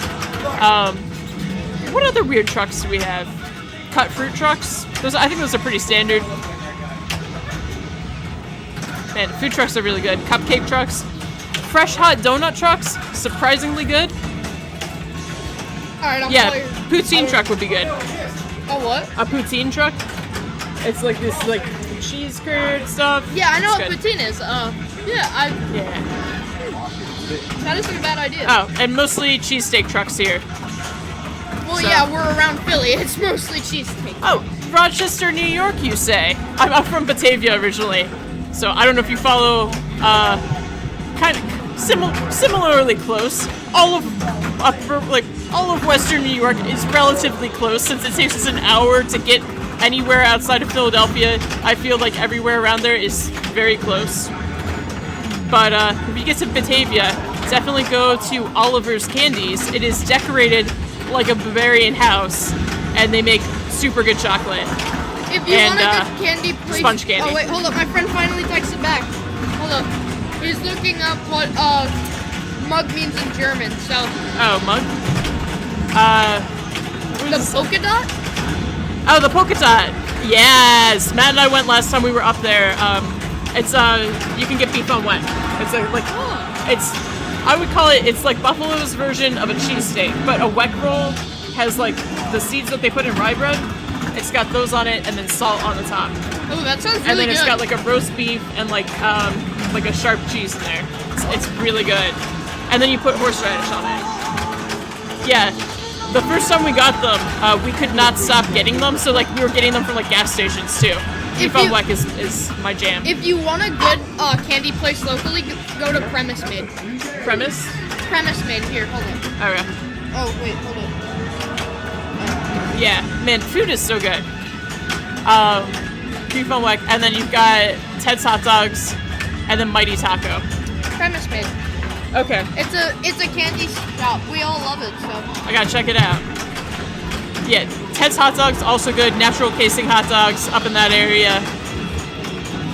What other weird trucks do we have? Cut fruit trucks. I think those are pretty standard. Man, food trucks are really good. Cupcake trucks. Fresh hot donut trucks. Surprisingly good. Alright, Yeah, poutine truck would be good. Oh, what? A poutine truck. It's like this, like cheese curd stuff. Yeah, I know It's what good. poutine is. Yeah. That isn't a bad idea. Oh, and mostly cheesesteak trucks here. Well, so- yeah, we're around Philly. It's mostly cheesesteak. Oh, Rochester, New York, you say? I'm from Batavia originally, so I don't know if you follow. Kind of similarly close. All of Western New York is relatively close since it takes us an hour to get anywhere outside of Philadelphia. I feel like everywhere around there is very close. But if you get to Batavia, definitely go to Oliver's Candies. It is decorated like a Bavarian house, and they make super good chocolate. If you And, want a good candy place... sponge candy. Oh, wait, hold up. My friend finally texted back. Hold up. He's looking up what mug means in German, so... Oh, mug? The polka dot? Oh, the polka dot. Yes, Matt and I went last time we were up there. It's you can get beef on wet. It's like it's I would call it's like Buffalo's version of a cheesesteak, but a wet roll has like the seeds that they put in rye bread. It's got those on it and then salt on the top, Oh, that sounds really and then good. it's got like a roast beef and like a sharp cheese in there. It's really good, and then you put horseradish on it. Yeah. The first time we got them, we could not stop getting them, so like we were getting them from like gas stations too. Beef on whack is my jam. If you want a good candy place locally, go to Premise Made. Premise? Premise Made. Here, hold on. Okay. Oh, wait, hold on. Yeah, man, food is so good. Beef on whack, and then you've got Ted's Hot Dogs, and then Mighty Taco. Premise Made. Okay, It's a candy shop. We all love it, so. I gotta check it out. Yeah, Ted's Hot Dogs, also good. Natural casing hot dogs up in that area.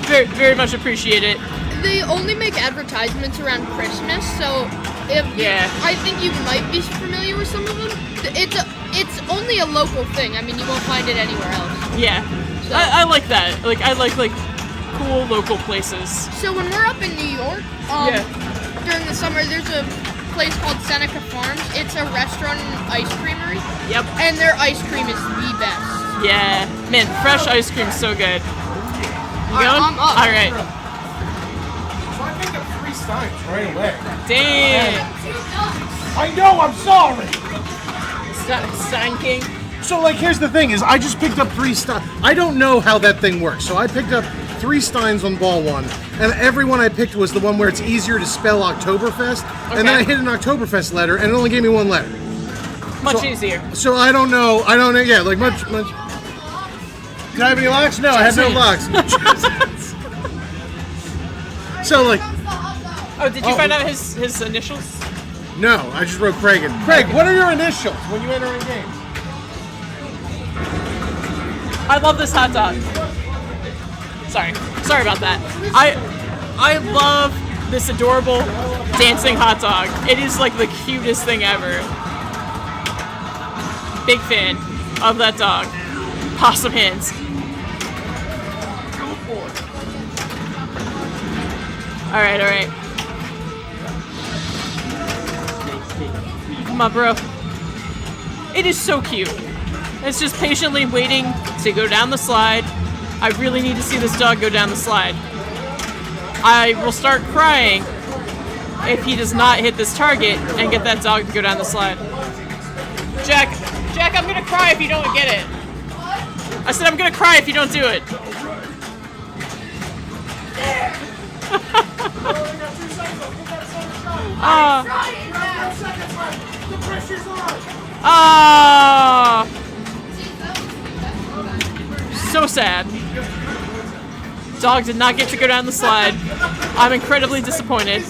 Very, very much appreciate it. They only make advertisements around Christmas, so I think you might be familiar with some of them. It's only a local thing. I mean, you won't find it anywhere else. Yeah, So- I like that. Like, I like cool local places. So when we're up in New York, during the summer, there's a place called Seneca Farms. It's a restaurant and ice creamery, Yep. and their ice cream is the best. Yeah, man, fresh ice cream's so good. You Alright, going? I'm up. All right. So I picked up 3 Steins right away. Damn. I know, I'm sorry. Stein King. So, like, here's the thing: is I just picked up 3 Steins. I don't know how that thing works. So I picked up 3 Steins on ball 1, and every one I picked was the one where it's easier to spell Oktoberfest. And then I hit an Oktoberfest letter, and it only gave me 1 letter. Much easier. So I don't know. Yeah, like much. Did I have any locks? No, I had no locks. So like, Oh, did you find out his initials? no, I just wrote Craig. Craig, what are your initials when you enter a game? I love this hot dog. Sorry about that. I love this adorable dancing hot dog. It is like the cutest thing ever. Big fan of that dog. Possum hands. All right. Come on, bro. It is so cute. It's just patiently waiting to go down the slide. I really need to see this dog go down the slide. I will start crying if he does not hit this target and get that dog to go down the slide. Jack, I'm gonna cry if you don't get it. I said I'm gonna cry if you don't do it. So sad. Dog did not get to go down the slide. I'm incredibly disappointed.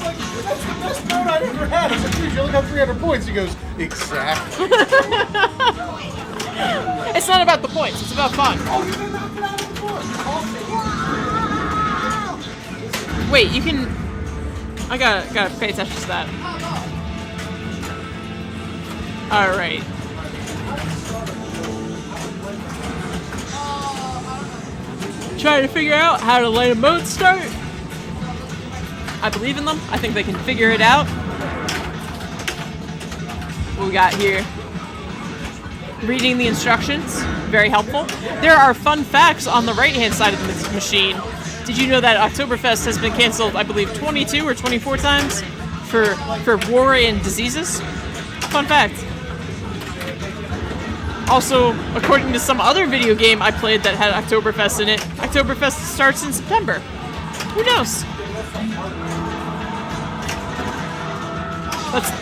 note I never had. I was like, dude, you only got 300 points. He goes, exactly. It's not about the points. It's about fun. Oh, you're gonna knock it out of the board. Wait, you can. I gotta pay attention to that. All right. Trying to figure out how to let a mode start. I believe in them. I think they can figure it out. What we got here? Reading the instructions, very helpful. There are fun facts on the right-hand side of the machine. Did you know that Oktoberfest has been canceled, I believe, 22 or 24 times for war and diseases? Fun fact. Also, according to some other video game I played that had Oktoberfest in it, Oktoberfest starts in September. Who knows?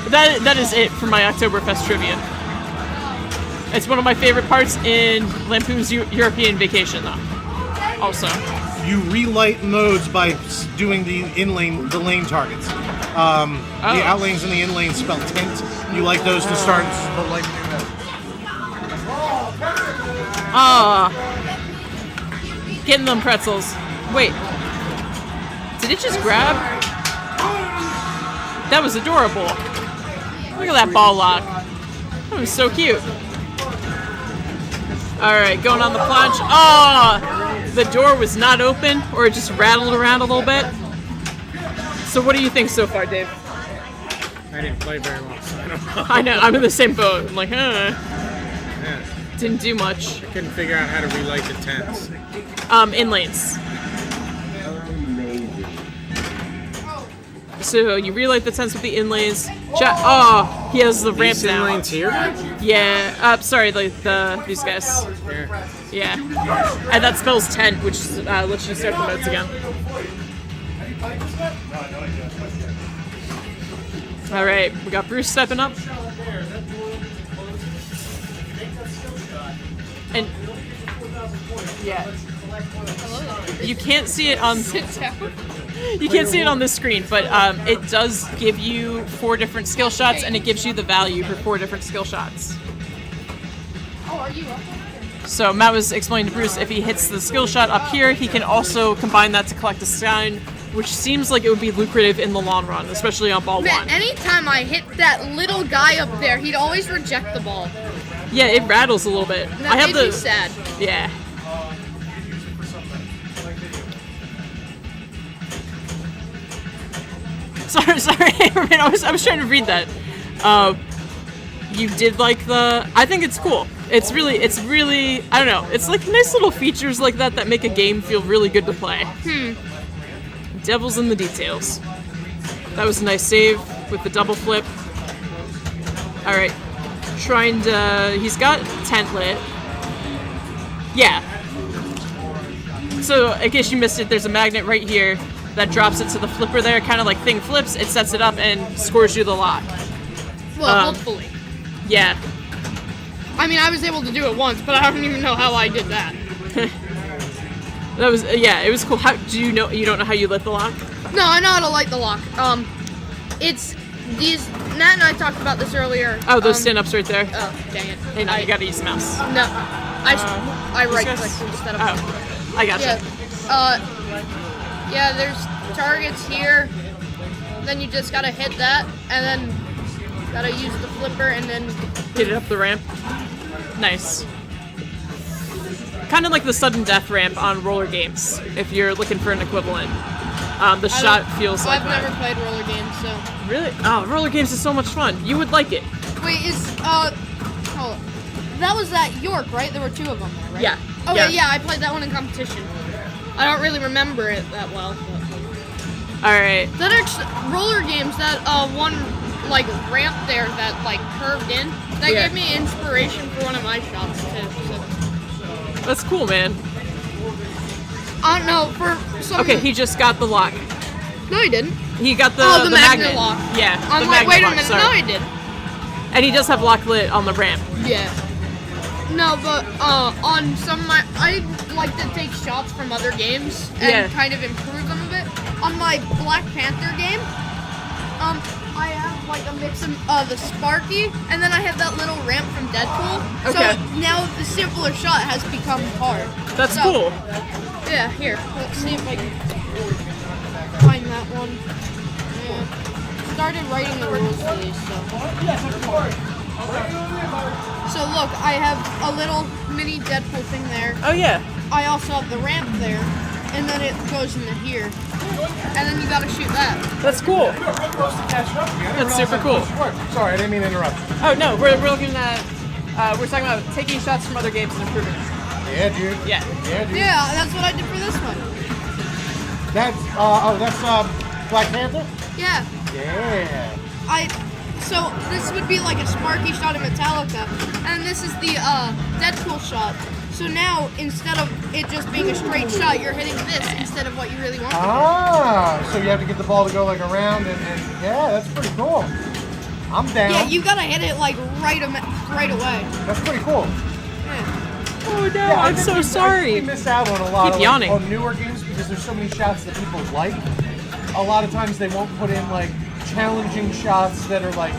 That is it for my Oktoberfest trivia. It's one of my favorite parts in Lampoon's European Vacation, though. Also, You relight modes by doing the lane targets. The out lanes and the in lanes spell tint. You like those to start the light new mode. getting them pretzels. Wait, did it just grab? That was adorable. Look at that ball lock. That was so cute. Alright, going on the planche. Oh! The door was not open, or it just rattled around a little bit. So what do you think so far, Dave? I didn't play very long, so I don't know. I know, I'm in the same boat. I'm like, Yeah. didn't do much. I couldn't figure out how to relight the tents. In lanes. So you relight the tents with the inlays. Oh, he has the ramp These now. lanes here? Yeah. Sorry, like these guys. Yeah. Yeah. And that spells tent, which lets you start the modes again. All right, we got Bruce stepping up. And yeah, you can't see it on. You can't see it on this screen, but it does give you 4 different skill shots, and it gives you the value for 4 different skill shots. Oh, are you up? So Matt was explaining to Bruce, if he hits the skill shot up here, he can also combine that to collect a Stein, which seems like it would be lucrative in the long run, especially on ball Man, 1. anytime I hit that little guy up there, he'd always reject the ball. Yeah, it rattles a little bit. That made me sad. Yeah. Sorry, I was trying to read that. You did like the. I think it's cool. It's really. I don't know. It's like nice little features like that make a game feel really good to play. Devil's in the details. That was a nice save with the double flip. All right, trying to. He's got tent lit. Yeah. So in case you missed it, there's a magnet right here that drops it to the flipper there, kind of like thing flips, it sets it up and scores you the lock. Well, hopefully. Yeah. I mean, I was able to do it once, but I don't even know how I did that. That was, yeah, it was cool. How do you know, you don't know how you lit the lock? No, I know how to light the lock. It's these, Nat and I talked about this earlier. Oh, those stand-ups right there. Oh, dang it. Hey, now you gotta use the mouse. No, I right-click instead of... Oh, I gotcha. Yeah, there's targets here. Then you just gotta hit that, and then gotta use the flipper, and then Get it up the ramp. Nice. Kind of like the sudden death ramp on roller games, if you're looking for an equivalent. The shot feels like I've that. never played roller games, so. Really? Oh, roller games is so much fun. You would like it. Wait, hold on. That was at York, right? There were 2 of them there, right? Yeah. Okay, yeah, I played that one in competition. I don't really remember it that well. All right. That roller games, that one like ramp there that like curved in, that Yeah. gave me inspiration for one of my shots too. So. That's cool, man. I don't know for some. Okay, he just got the lock. No, he didn't. He got the Oh, the magnet lock. Yeah. I'm the like, magnet wait a lock, minute. sorry. No, he did. And he does have lock lit on the ramp. Yeah. No, but on some of I like to take shots from other games and Yeah. kind of improve them a bit. On my Black Panther game, I have like a mix of the Sparky, and then I have that little ramp from Deadpool. Okay. So now the simpler shot has become hard. That's So, cool. Yeah, here. Let's see if I can find that one. Yeah. Started writing the rules for these, so. So look, I have a little mini Deadpool thing there. Oh yeah. I also have the ramp there, and then it goes into here. And then you gotta shoot that. That's cool. That's super cool. Sorry, I didn't mean to interrupt. Oh no, we're looking at we're talking about taking shots from other games and improving them. Yeah, dude. Yeah. Yeah, dude. Yeah, that's what I did for this one. That's Black Panther. Yeah. Yeah. So this would be like a Sparky shot in Metallica, and this is the Deadpool shot. So now instead of it just being a straight shot, you're hitting this instead of what you really want. So you have to get the ball to go like around, and yeah, that's pretty cool. I'm down. Yeah, you gotta hit it like right away. That's pretty cool. Yeah. Oh no, Yeah, I'm so sorry. We miss out on a lot Keep of yawning. on newer games because there's so many shots that people like. A lot of times they won't put in like challenging shots that are like.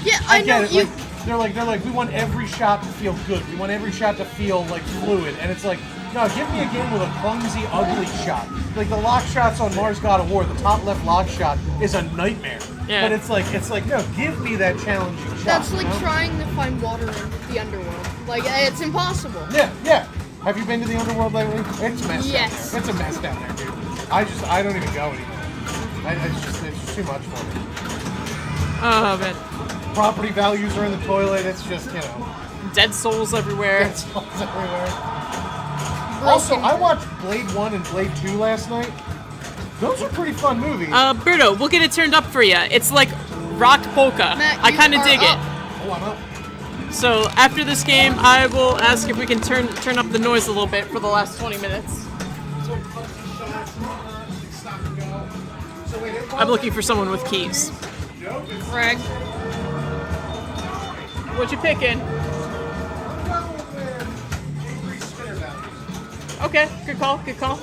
Yeah, I know get it. you. Like they're like we want every shot to feel good. We want every shot to feel like fluid, and it's like no, give me a game with a clumsy, ugly shot. Like the lock shots on Mars God of War, the top left lock shot is a nightmare. Yeah. But it's like no, give me that challenging shot. That's like you know? trying to find water in the underworld. Like it's impossible. Yeah. Have you been to the underworld lately? It's messed Yes. up. It's a mess down there, dude. I don't even go anymore. It's just too much for me. Oh man. Property values are in the toilet. It's just, you know, Dead souls everywhere. dead souls everywhere. Also, I watched Blade 1 and Blade 2 last night. Those are pretty fun movies. Berto, we'll get it turned up for you. It's like rock polka. Matt, I you kind of are dig up. Oh, I'm up. it. So after this game, I will ask if we can turn up the noise a little bit for the last 20 minutes. I'm looking for someone with keys. Greg. What you picking? Okay, good call, good call.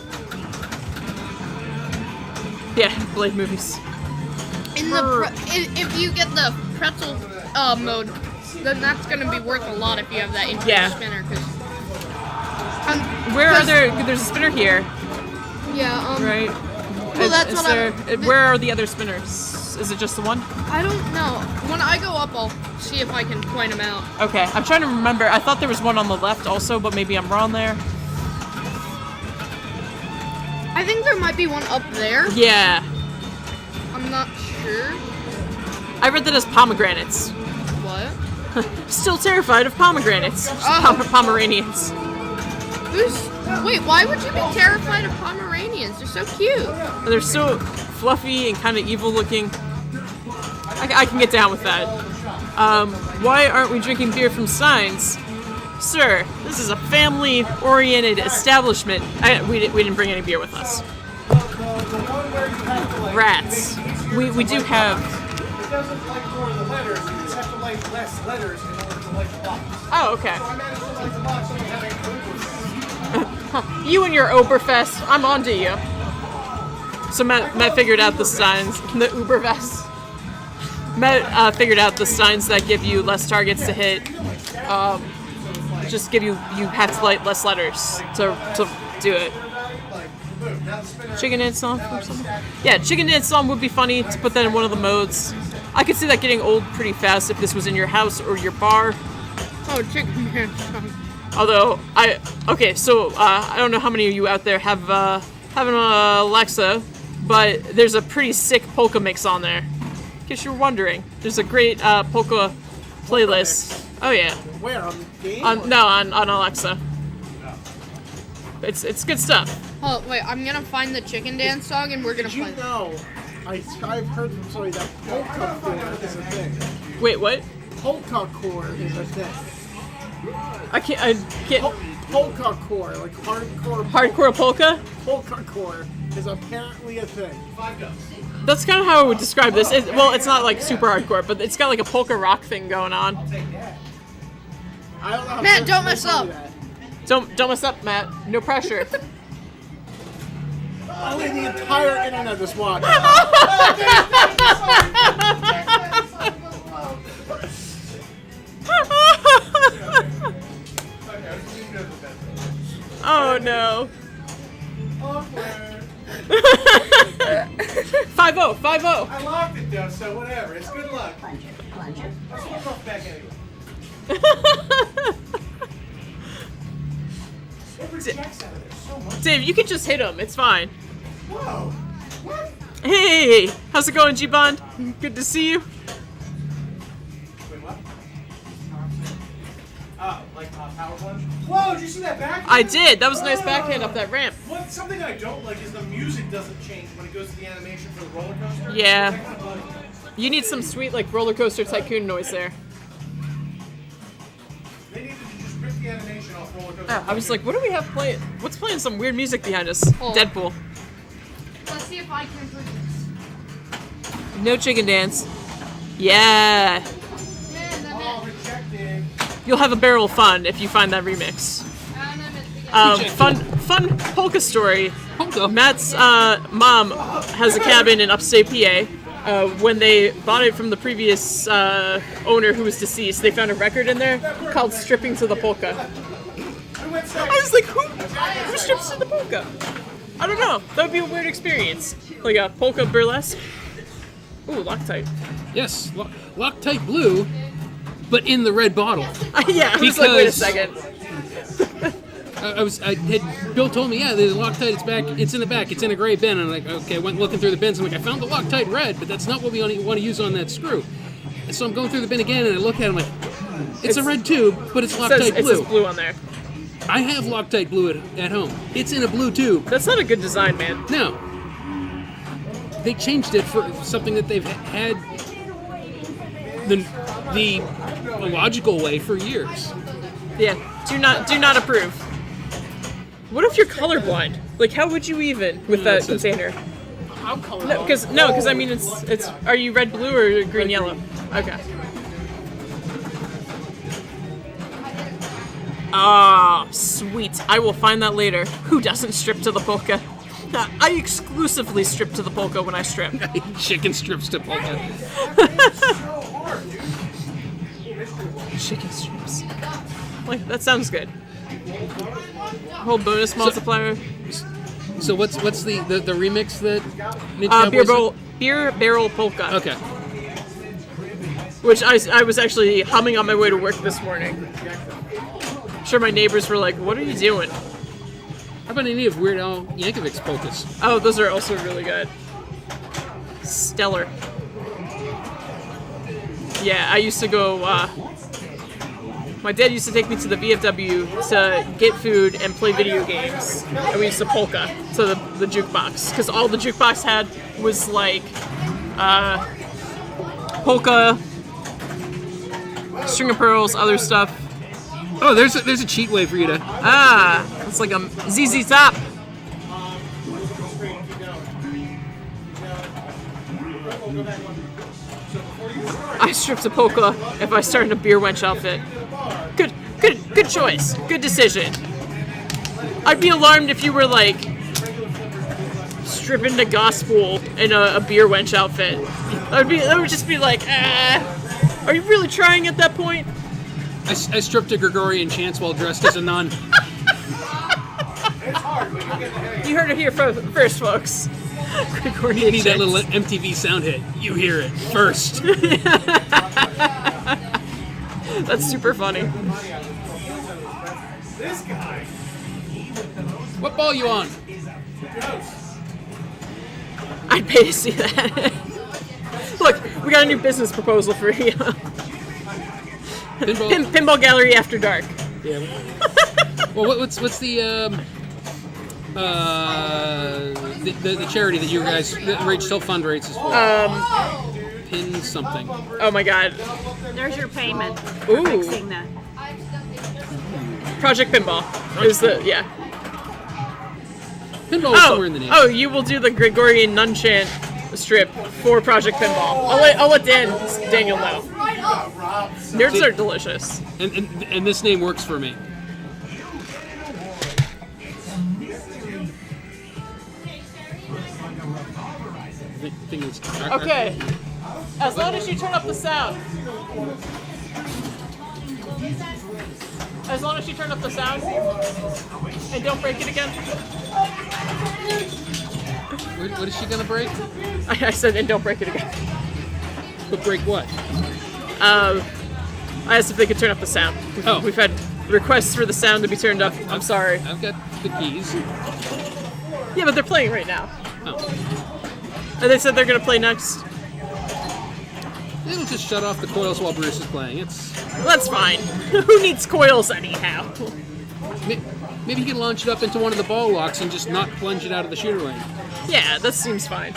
Yeah, Blade movies. In the if you get the pretzel mode, then that's gonna be worth a lot if you have that infinite Yeah. spinner. Where are there's a spinner here, Yeah. right? Well, that's what Where are the other spinners? Is it just the one? I don't know. When I go up, I'll see if I can point them out. Okay, I'm trying to remember. I thought there was one on the left also, but maybe I'm wrong there. I think there might be one up there. Yeah, I'm not sure. I read that as pomegranates. What? Still terrified of pomegranates. Oh. Pomeranians. Wait, why would you be terrified of Pomeranians? They're so cute. They're so fluffy and kind of evil looking. I can get down with that. Why aren't we drinking beer from Stein's? Sir, this is a family-oriented establishment. We didn't bring any beer with us. Rats. We do have... It doesn't like more of the letters. You just have to like less letters in order to like the box. Oh, okay. So I managed to like the box without having Oktoberfest. You and your Oktoberfest. I'm on to you. So Matt figured out the Steins, the Ubervest. Matt figured out the Steins that give you less targets to hit. Just give you have to like less letters to do it. Chicken Dance Song or something? Yeah, Chicken Dance Song would be funny to put that in one of the modes. I could see that getting old pretty fast if this was in your house or your bar. Oh, chicken dance song. Although I don't know how many of you out there have an Alexa, but there's a pretty sick polka mix on there. In case you're wondering, there's a great polka playlist. Oh yeah. Where, on the game? On Alexa. It's good stuff. Oh, wait, I'm gonna find the chicken dance song and we're gonna Did you play it. know, I've heard from somebody that polka core is a thing. Wait, what? Polka core is a thing. I can't. Polka core, like hardcore. Hardcore polka? Polka core is apparently a thing. That's kind of how I would describe this. Well, it's not like super hardcore, but it's got like a polka rock thing going on. I don't know how Matt, to don't mess tell up. you that. Don't mess up, Matt. No pressure. Only the entire internet is watching. Oh no. 5-0, 5-0. I locked it though, so whatever. It's good luck. Let's walk off back anyway. It rejects out of there so much. Dave, you can just hit him. It's fine. Whoa. What? Hey, how's it going, G-Bond? Good to see you. Wait, what? Power punch? Whoa, did you see that back? I did. That was a nice backhand up that ramp. What? Something I don't like is the music doesn't change when it goes to the animation for the roller coaster. Yeah. That kind of bugs me. You need some sweet, like, roller coaster tycoon noise there. They needed to just rip the animation off roller coaster. I was like, what do we have playing? What's playing some weird music behind us? Oh. Deadpool. Let's see if I can improve this. No chicken dance. Yeah. Yeah, and then Oh, rejected. You'll have a barrel of fun if you find that remix. and then it's Fun polka story. Polka. Matt's mom has a cabin in upstate PA. When they bought it from the previous owner who was deceased, they found a record in there called Stripping to the Polka. I was like, who strips to the polka? I don't know. That would be a weird experience. Like a polka burlesque. Ooh, Loctite. Yes, Loctite Blue, but in the red bottle. Yeah, I was like, wait a Because- second. Bill told me, yeah, there's Loctite, it's in the back, it's in a gray bin. And I'm like, okay, I went looking through the bins. I'm like, I found the Loctite red, but that's not what we want to use on that screw. And so I'm going through the bin again, and I look at it, I'm like, it's a red tube, but it's Loctite It Blue. says blue on there. I have Loctite Blue at home. It's in a blue tube. That's not a good design, man. No. They changed it for something that they've had the logical way for years. Yeah, do not approve. What if you're colorblind? Like, how would you even with that That's it. container? I'm colorblind. No, because I mean, it's. Are you red, blue, or green, yellow? Okay. Ah, sweet. I will find that later. Who doesn't strip to the polka? I exclusively strip to the polka when I strip. Chicken strips to polka. Chicken strips. Like, that sounds good. Whole bonus multiplier. So what's the remix that Ninja Beer barrel polka. Okay. Which I was actually humming on my way to work this morning. I'm sure my neighbors were like, what are you doing? How about any of Weird Al Yankovic's polkas? Oh, those are also really good. Stellar. Yeah, I used to go, my dad used to take me to the VFW to get food and play video games. And we used to polka to the jukebox. Because all the jukebox had was like, polka, string of pearls, other stuff. Oh, there's a cheat way for you to. It's like a ZZ Top. I stripped a polka if I start in a beer wench outfit. Good choice. Good decision. I'd be alarmed if you were like stripping to gospel in a beer wench outfit. That would just be like, are you really trying at that point? I stripped a Gregorian chants while dressed as a nun. You heard it here first, folks. Gregorian You need that chants. little MTV sound hit. You hear it first. That's super funny. This guy. What ball you on? I'd pay to see that. Look, we got a new business proposal for you. Pinball. Pinball Gallery After Dark. Yeah. Well, what's the charity that you guys that Rage Still fundraises for? Pin something. Oh my god. There's your payment for Ooh. fixing that. Project Pinball is the, yeah. Pinball is somewhere in the name. Oh, you will do the Gregorian nun chant strip for Project Pinball. I'll let Daniel know. Nerds are delicious. And this name works for me. thing is. Okay. As long as you turn up the sound. As long as you turn up the sound. And don't break it again. What is she gonna break? I said, and don't break it again. But break what? I asked if they could turn up the sound. Oh. We've had requests for the sound to be turned up. I'm sorry. I've got the keys. Yeah, but they're playing right now. Oh. And they said they're going to play next. It'll just shut off the coils while Bruce is playing. That's fine. Who needs coils anyhow? Maybe you can launch it up into one of the ball locks and just not plunge it out of the shooter lane. Yeah, that seems fine.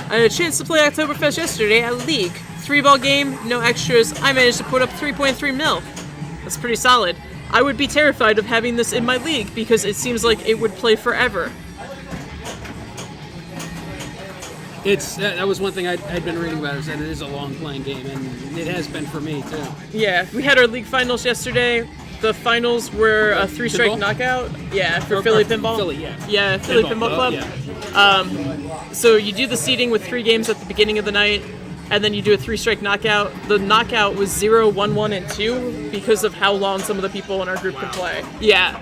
I had a chance to play Oktoberfest yesterday at League. 3-ball game, no extras. I managed to put up 3.3 mil. That's pretty solid. I would be terrified of having this in my league because it seems like it would play forever. That was one thing I'd been reading about, is that it is a long playing game, and it has been for me too. Yeah, we had our league finals yesterday. The finals were a 3-strike Pinball? knockout. Yeah, for Philly Pinball. Philly, yeah. Yeah, Philly Pinball Club. Yeah. So you do the seeding with 3 games at the beginning of the night, and then you do a 3-strike knockout. The knockout was 0, 1, 1, and 2 because of how long some of the people in our group can play. Yeah.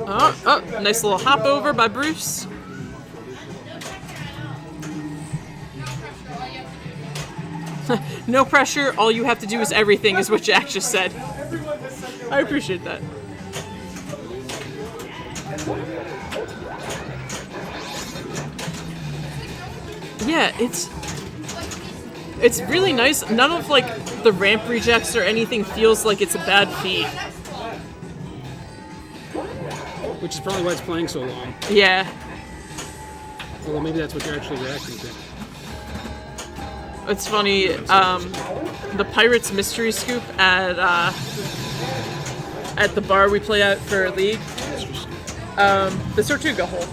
Oh, nice little hop over by Bruce. No pressure, all you have to do is everything, is what Jack just said. I appreciate that. Yeah, it's really nice. None of like the ramp rejects or anything feels like it's a bad feed. Which is probably why it's playing so long. Yeah. Well, maybe that's what you're actually reacting to. It's funny, the Pirates Mystery Scoop at the bar we play at for League, the Tortuga hole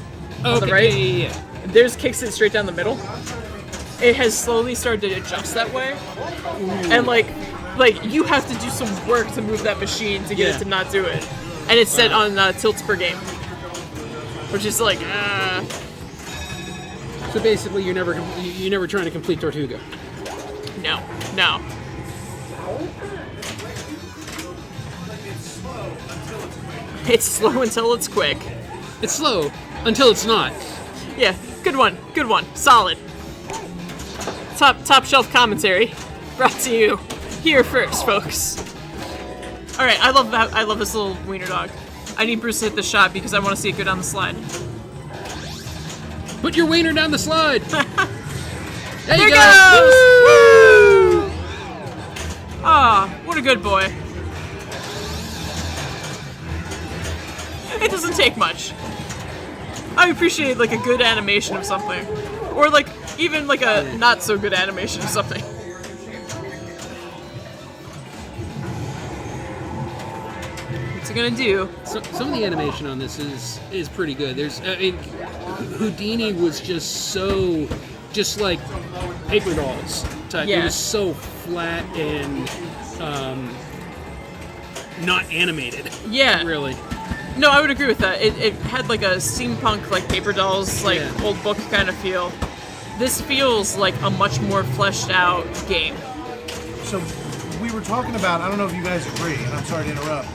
on the right, yeah. theirs kicks it straight down the middle. It has slowly started to adjust that way. And like you have to do some work to move that machine to get it to not do it. And it's set on tilts per game, which is like, So basically, you're never trying to complete Tortuga. No. It's slow until it's quick. It's slow until it's not. Yeah, good one. Solid. Top shelf commentary, brought to you here first, folks. All right, I love this little wiener dog. I need Bruce to hit the shot because I want to see it go down the slide. Put your wiener down the slide. There you There go. goes! Woo! Ah, what a good boy. It doesn't take much. I appreciate like a good animation of something, or like even like a not so good animation of something. What's it gonna do? Some of the animation on this is pretty good. Houdini was just like paper dolls type. Yeah. It was so flat and not animated. Yeah. Really. No, I would agree with that. It had like a steampunk, like paper dolls, like Yeah. old book kind of feel. This feels like a much more fleshed out game. So we were talking about, I don't know if you guys agree, and I'm sorry to interrupt.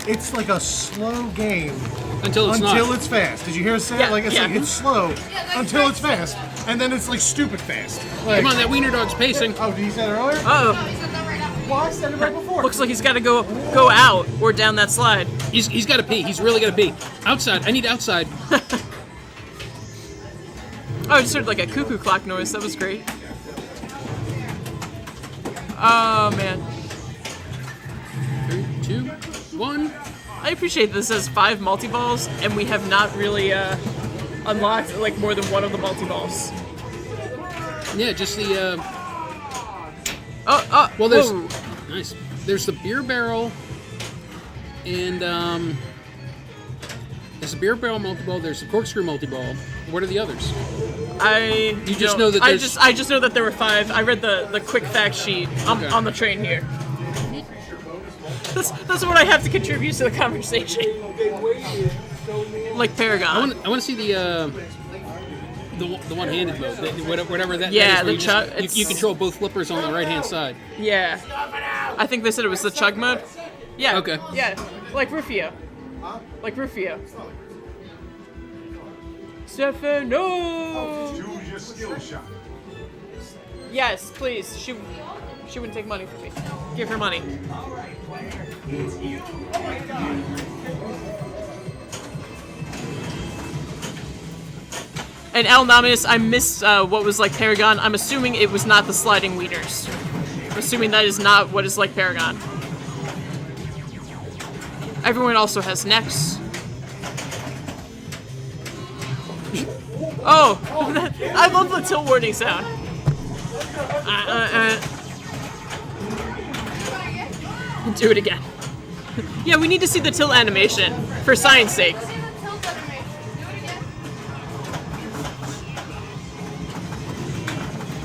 It's like a slow game Until it's until not. it's fast. Did you hear us say Yeah, it? Like it's yeah. like it's slow until it's fast, and then it's like stupid fast. Like, Come on, that wiener dog's pacing. oh, did you say that earlier? Oh, Well, I said it right before. looks like he's got to go out or down that slide. He's got to pee. He's really got to pee. Outside. I need outside. Oh, I just heard like a cuckoo clock noise. That was great. Oh man, 3, 2, 1. I appreciate this has 5 multi-balls, and we have not really unlocked like more than one of the multi-balls. Yeah, just the. Oh, Well, there's whoa. nice. There's the beer barrel, and there's the beer barrel multi-ball. There's the corkscrew multi-ball. What are the others? You just know that there's- I just know that there were 5. I read the quick fact sheet Okay. on the train here. That's what I have to contribute to the conversation. Like Paragon. I want to see the one-handed mode, whatever that. Yeah, that is, where the you control both flippers on the right-hand side. Yeah. I think they said it was the chug mode. Yeah. Okay. Yeah. Like Rufio. Like Rufio. Stefano! Choose your skill shot. Yes, please. She wouldn't take money from me. Give her money. And Al Namis, I missed what was like Paragon. I'm assuming it was not the sliding wieners. I'm assuming that is not what is like Paragon. Everyone also has necks. Oh! I love the tilt warning sound. Do it again. Yeah, we need to see the tilt animation for science sake.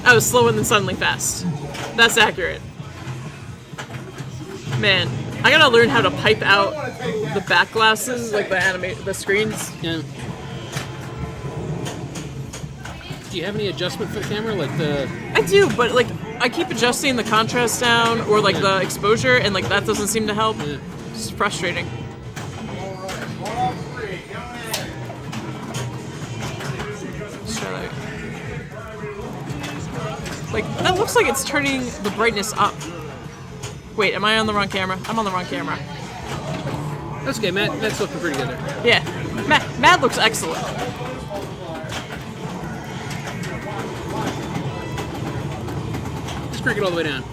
I was slow and then suddenly fast. That's accurate. Man, I gotta learn how to pipe out the back glasses, like the screens. Yeah. Do you have any adjustment for the camera, like the? I do, but like I keep adjusting the contrast down or like the exposure, and like that doesn't seem to help. Yeah. It's frustrating. Let's try that. Like that looks like it's turning the brightness up. Wait, am I on the wrong camera? I'm on the wrong camera. That's okay, Matt. That's looking pretty good there. Yeah, Matt looks excellent. Just crank it all the way down.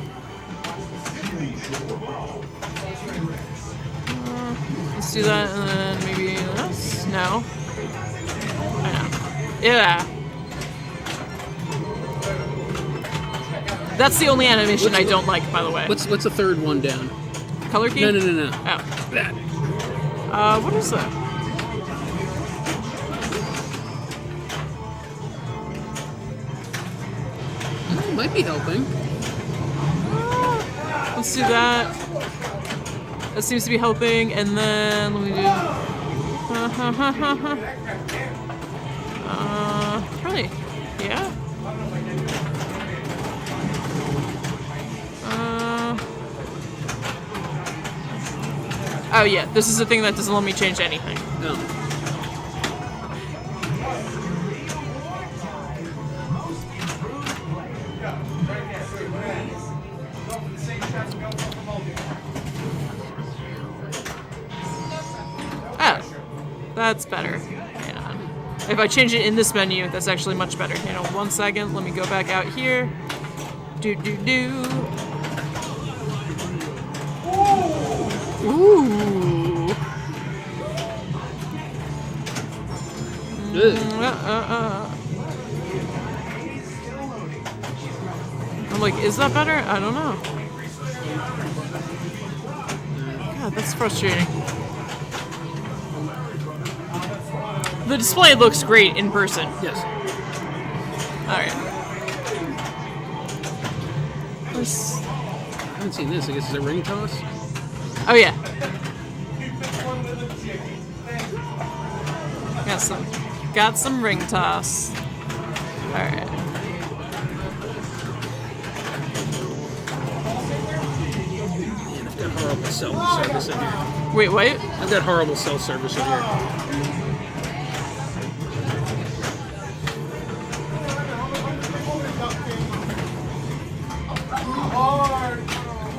Let's do that, and then maybe this. No. I know. Yeah. That's the only animation I don't like, by the way. What's the third one down? Color key? No. Oh. That. What is that? Might be helping. Let's do that. That seems to be helping, and then let me do. Really? Yeah. Oh yeah, this is the thing that doesn't let me change anything. No. Oh, that's better. Hang on. If I change it in this menu, that's actually much better. You know, 1 second. Let me go back out here. Do. Ooh. Good. I'm like, is that better? I don't know. God, that's frustrating. The display looks great in person. Yes. Alright. I haven't seen this. I guess it's a ring toss. Oh yeah. Got some ring toss. Alright. Man, I've got horrible cell service in here. Wait, what? I've got horrible cell service in here.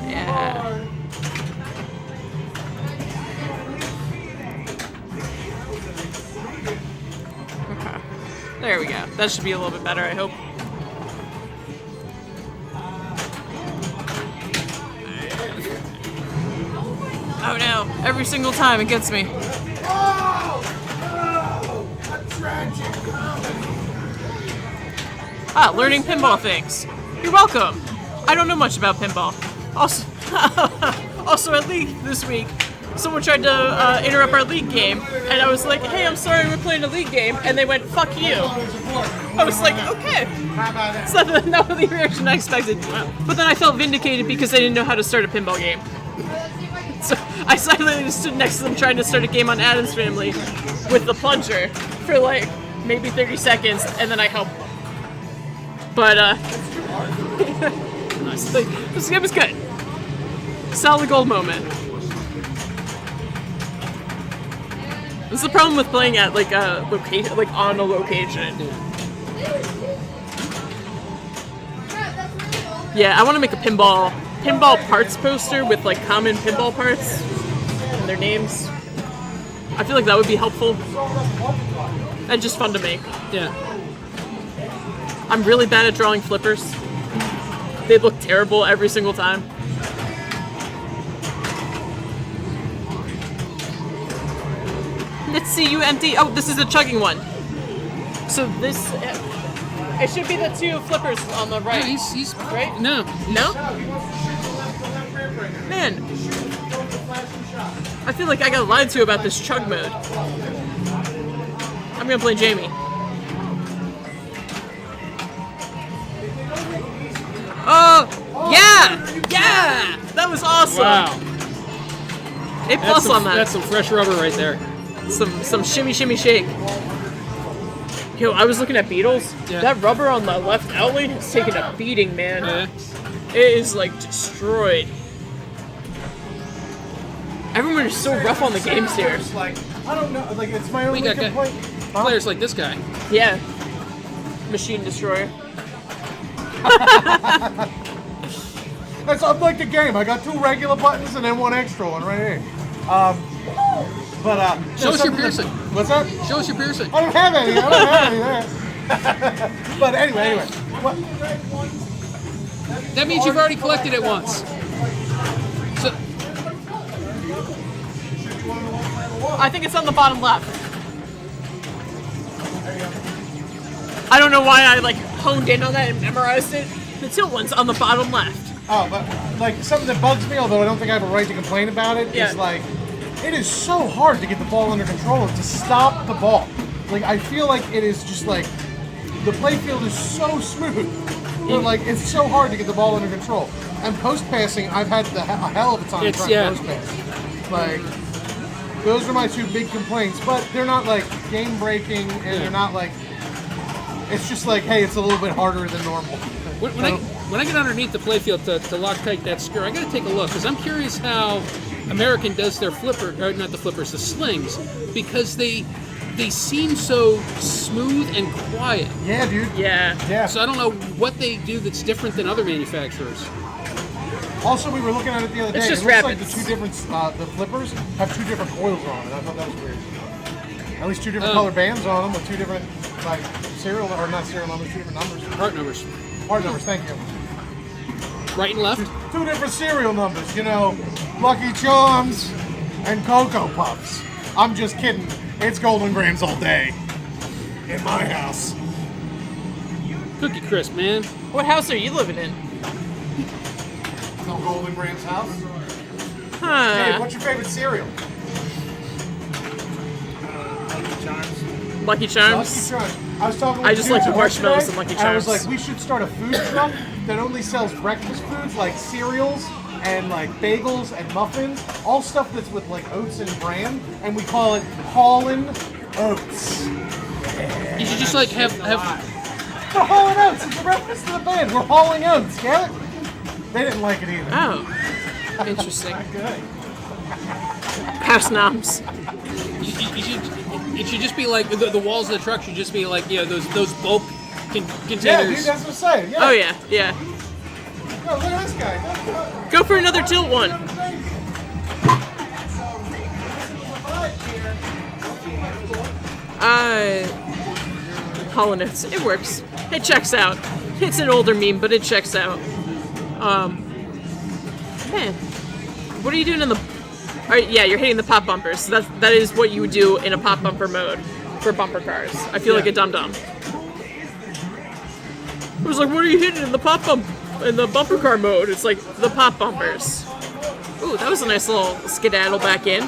Yeah. Okay. There we go. That should be a little bit better, I hope. Oh no. Every single time it gets me. Ah, learning pinball things. You're welcome. I don't know much about pinball. Also at League this week, someone tried to interrupt our League game, and I was like, hey, I'm sorry we're playing a League game, and they went, fuck you. I was like, okay. It's not the reaction I expected. But then I felt vindicated because I didn't know how to start a pinball game. So I silently stood next to them trying to start a game on Addams Family with the plunger for like maybe 30 seconds, and then I helped them. But this game was good. Solid gold moment. This is the problem with playing at like a location, like on a location. Yeah, I want to make a pinball parts poster with like common pinball parts and their names. I feel like that would be helpful and just fun to make. Yeah. I'm really bad at drawing flippers. They look terrible every single time. Let's see you empty. Oh, this is a chugging one. So this, it should be the two flippers on the right. Yeah, he's right. No. No? Man, I feel like I got lied to about this chug mode. I'm gonna play Jamie. Oh, yeah! That was awesome. Wow. A plus on that. That's some fresh rubber right there. Some shimmy shake. Yo, I was looking at Beatles. Yeah. That rubber on the left outlane has taken a beating, man. Yeah. It is like destroyed. Everyone is so rough on the games here. Like, I don't know. Like, it's my only got complaint. Players like this guy. Yeah. Machine destroyer. That's unlike the game. I got 2 regular buttons and then 1 extra one right here. Show us your piercing. What's that? Show us your piercing. I don't have any. There. But anyway. What? That means you've already collected it once. So, I think it's on the bottom left. I don't know why I like honed in on that and memorized it. The tilt one's on the bottom left. Oh, but like something that bugs me, although I don't think I have a right to complain about it, Yeah. is like it is so hard to get the ball under control and to stop the ball. Like I feel like it is just like the playfield is so smooth, but like it's so hard to get the ball under control. And post passing, I've had a hell of a time trying to post pass. Like those are my 2 big complaints, but they're not like game breaking, and they're not like. It's just like, hey, it's a little bit harder than normal. when I get underneath the playfield to Loctite that screw, I got to take a look because I'm curious how American does their not the flippers, the slings, because they seem so smooth and quiet. Yeah, dude. Yeah. So I don't know what they do that's different than other manufacturers. Also, we were looking at it the other day. It's just it looks rapids. like the 2 different, the flippers have 2 different coils on it. I thought that was weird. At least 2 different colored bands on them with 2 different, like, serial, or not serial numbers, 2 different numbers. Part numbers. Part numbers, thank you. Right and left? 2 different serial numbers, you know, Lucky Charms and Cocoa Puffs. I'm just kidding. It's Golden Grams all day. In my house. Cookie Crisp, man. What house are you living in? No Golden Grams house. Hey, Huh. what's your favorite cereal? Lucky Charms? Lucky Charms. I was talking with I just dudes like the at work marshmallows today, and Lucky and I was Charms. like, we should start a food truck that only sells breakfast foods like cereals and like bagels and muffins, all stuff that's with like oats and bran, and we call it Haulin' Oats. You should just like have We're hauling oats. It's the breakfast of the band. We're hauling oats. Get it? They didn't like it either. Oh. Interesting. Good. House noms. it should just be like the walls of the truck should just be like those bulk containers. Yeah, dude, that's what I'm saying. Yeah. Oh yeah, yeah. No, look at this guy. Go for another tilt one. Hollow Notes. It works. It checks out. It's an older meme, but it checks out. Man, what are you doing in the? Yeah, you're hitting the pop bumpers. That is what you would do in a pop bumper mode for bumper cars. I feel like a dum dum. I was like, what are you hitting in the pop bump in the bumper car mode? It's like the pop bumpers. Ooh, that was a nice little skedaddle back in.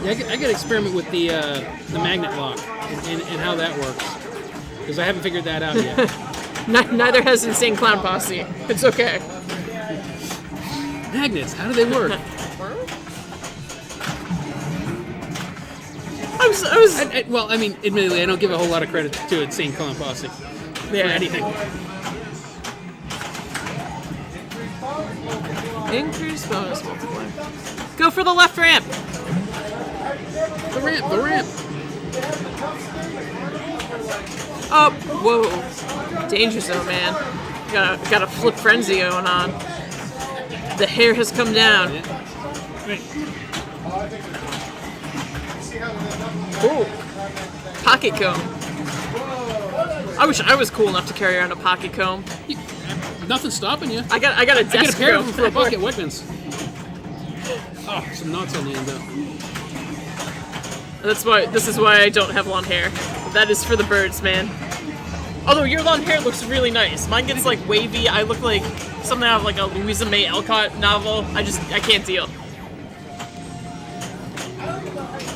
Yeah, I got to experiment with the magnet lock and how that works because I haven't figured that out yet. Neither has Insane Clown Posse. It's okay. Magnets, how do they work? Well, I mean, admittedly, I don't give a whole lot of credit to Insane Clown Posse for anything. Increase bonus multiplier. Go for the left ramp. The ramp. Oh, whoa. Danger zone, man. Got a flip frenzy going on. The hair has come down. Ooh. Pocket comb. I wish I was cool enough to carry around a pocket comb. Nothing's stopping you. I got a I get a desk pair of comb them for a buck at Wegmans. Oh, some knots on the end though. This is why I don't have long hair. That is for the birds, man. Although your long hair looks really nice. Mine gets like wavy. I look like something out of like a Louisa May Alcott novel. I can't deal.